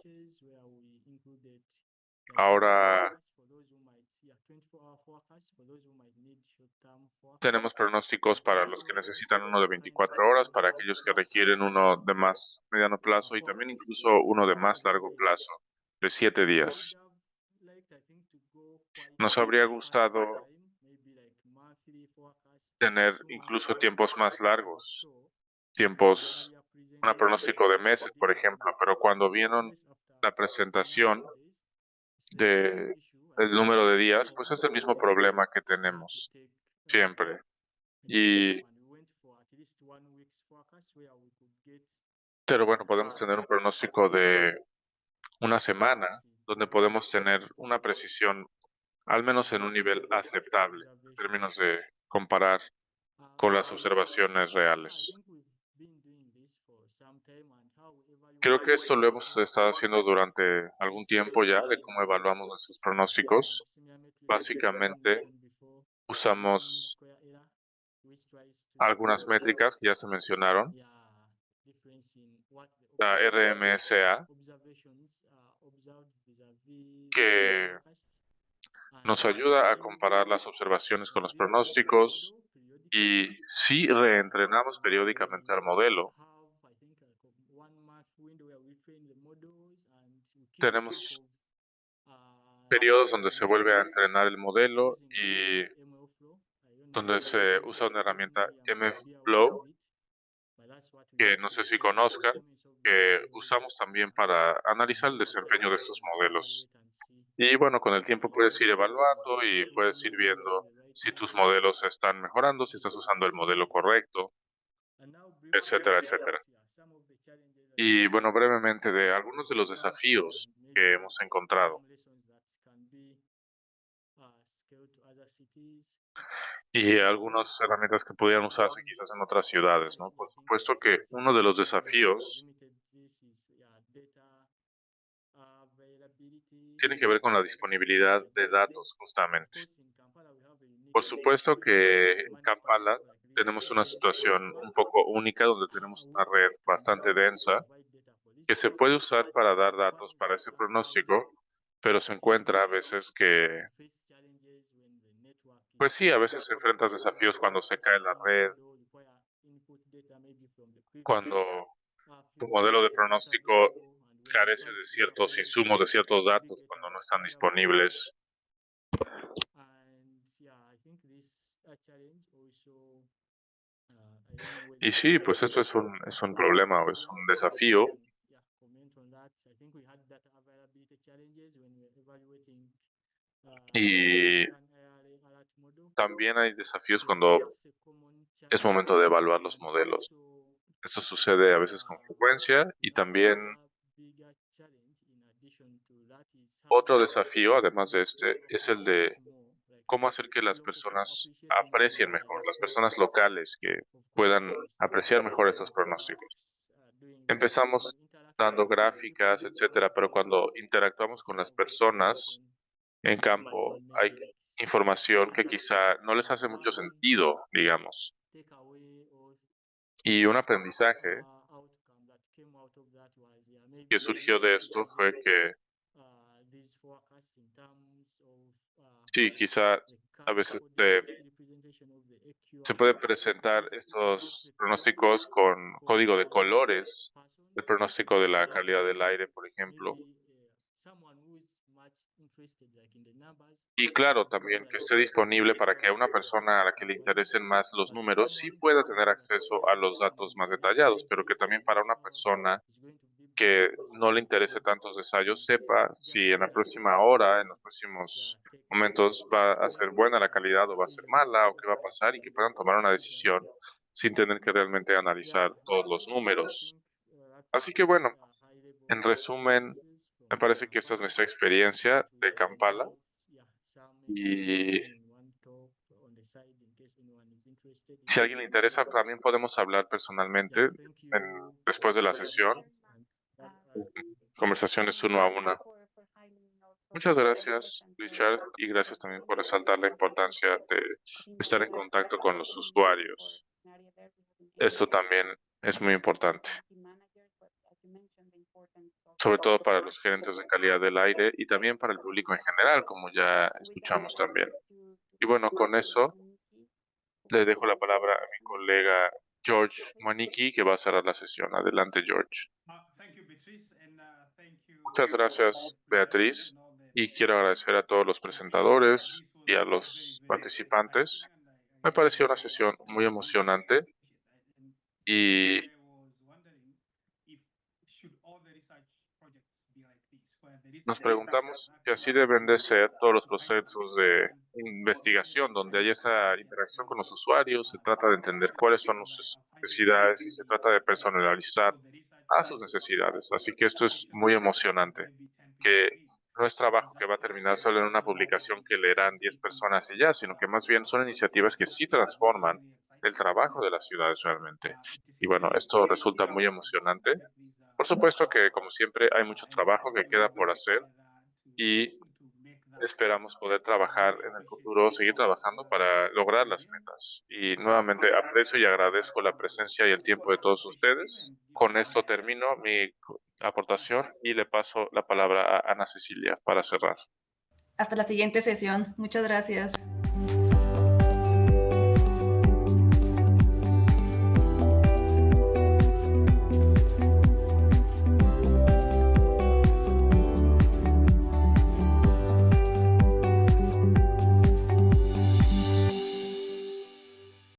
Ahora, Tenemos pronósticos para los que necesitan uno de 24 horas, para aquellos que requieren uno de más mediano plazo y también incluso uno de más largo plazo, de 7 días. Nos habría gustado tener incluso tiempos más largos, un pronóstico de meses, por ejemplo, pero cuando vieron la presentación del número de días, pues es el mismo problema que tenemos siempre. Pero bueno, podemos tener un pronóstico de una semana, donde podemos tener una precisión, al menos en un nivel aceptable, en términos de comparar con las observaciones reales. Creo que esto lo hemos estado haciendo durante algún tiempo ya, de cómo evaluamos nuestros pronósticos. Básicamente, usamos algunas métricas que ya se mencionaron, la RMSA, que nos ayuda a comparar las observaciones con los pronósticos, y si reentrenamos periódicamente al modelo, tenemos periodos donde se vuelve a entrenar el modelo y donde se usa una herramienta MFlow, que no sé si conozcan, que usamos también para analizar el desempeño de estos modelos. Y bueno, con el tiempo puedes ir evaluando y puedes ir viendo si tus modelos están mejorando, si estás usando el modelo correcto, etcétera, etcétera. Y bueno, brevemente de algunos de los desafíos que hemos encontrado. Y algunas herramientas que pudieran usarse quizás en otras ciudades, ¿no? Por supuesto que uno de los desafíos tiene que ver con la disponibilidad de datos, justamente. Por supuesto que en Kampala tenemos una situación un poco única, donde tenemos una red bastante densa que se puede usar para dar datos para ese pronóstico, pero se encuentra a veces que, pues sí, a veces enfrentas desafíos cuando se cae la red, cuando tu modelo de pronóstico carece de ciertos insumos, de ciertos datos, cuando no están disponibles. Y sí, pues esto es un problema o es un desafío. Y también hay desafíos cuando es momento de evaluar los modelos. Esto sucede a veces con frecuencia, y también otro desafío, además de este, es el de cómo hacer que las personas aprecien mejor, las personas locales que puedan apreciar mejor estos pronósticos. Empezamos dando gráficas, etcétera, pero cuando interactuamos con las personas en campo, hay información que quizá no les hace mucho sentido, digamos. Y un aprendizaje que surgió de esto fue que sí, quizá a veces se puede presentar estos pronósticos con código de colores, el pronóstico de la calidad del aire, por ejemplo. Y claro, también que esté disponible para que a una persona a la que le interesen más los números sí pueda tener acceso a los datos más detallados, pero que también para una persona que no le interese tantos detalles sepa si en la próxima hora, en los próximos momentos va a ser buena la calidad o va a ser mala, o qué va a pasar, y que puedan tomar una decisión sin tener que realmente analizar todos los números. Así que bueno, en resumen, me parece que esta es nuestra experiencia de Kampala, y si a alguien le interesa, también podemos hablar personalmente después de la sesión, conversaciones uno a una. Muchas gracias, Richard, y gracias también por resaltar la importancia de estar en contacto con los usuarios. Esto también es muy importante, sobre todo para los gerentes de calidad del aire y también para el público en general, como ya escuchamos también. Y bueno, con eso le dejo la palabra a mi colega George Mwaniki, que va a cerrar la sesión. Adelante, George. Muchas gracias, Beatriz, y quiero agradecer a todos los presentadores y a los participantes. Me pareció una sesión muy emocionante y nos preguntamos si así deben de ser todos los procesos de investigación, donde hay esa interacción con los usuarios, se trata de entender cuáles son sus necesidades y se trata de personalizar a sus necesidades. Así que esto es muy emocionante, que no es trabajo que va a terminar solo en una publicación que leerán 10 personas y ya, sino que más bien son iniciativas que sí transforman el trabajo de las ciudades realmente. Y bueno, esto resulta muy emocionante. Por supuesto que, como siempre, hay mucho trabajo que queda por hacer y esperamos poder trabajar en el futuro, seguir trabajando para lograr las metas. Y nuevamente aprecio y agradezco la presencia y el tiempo de todos ustedes. Con esto termino mi aportación y le paso la palabra a Ana Cecilia para cerrar. Hasta la siguiente sesión. Muchas gracias.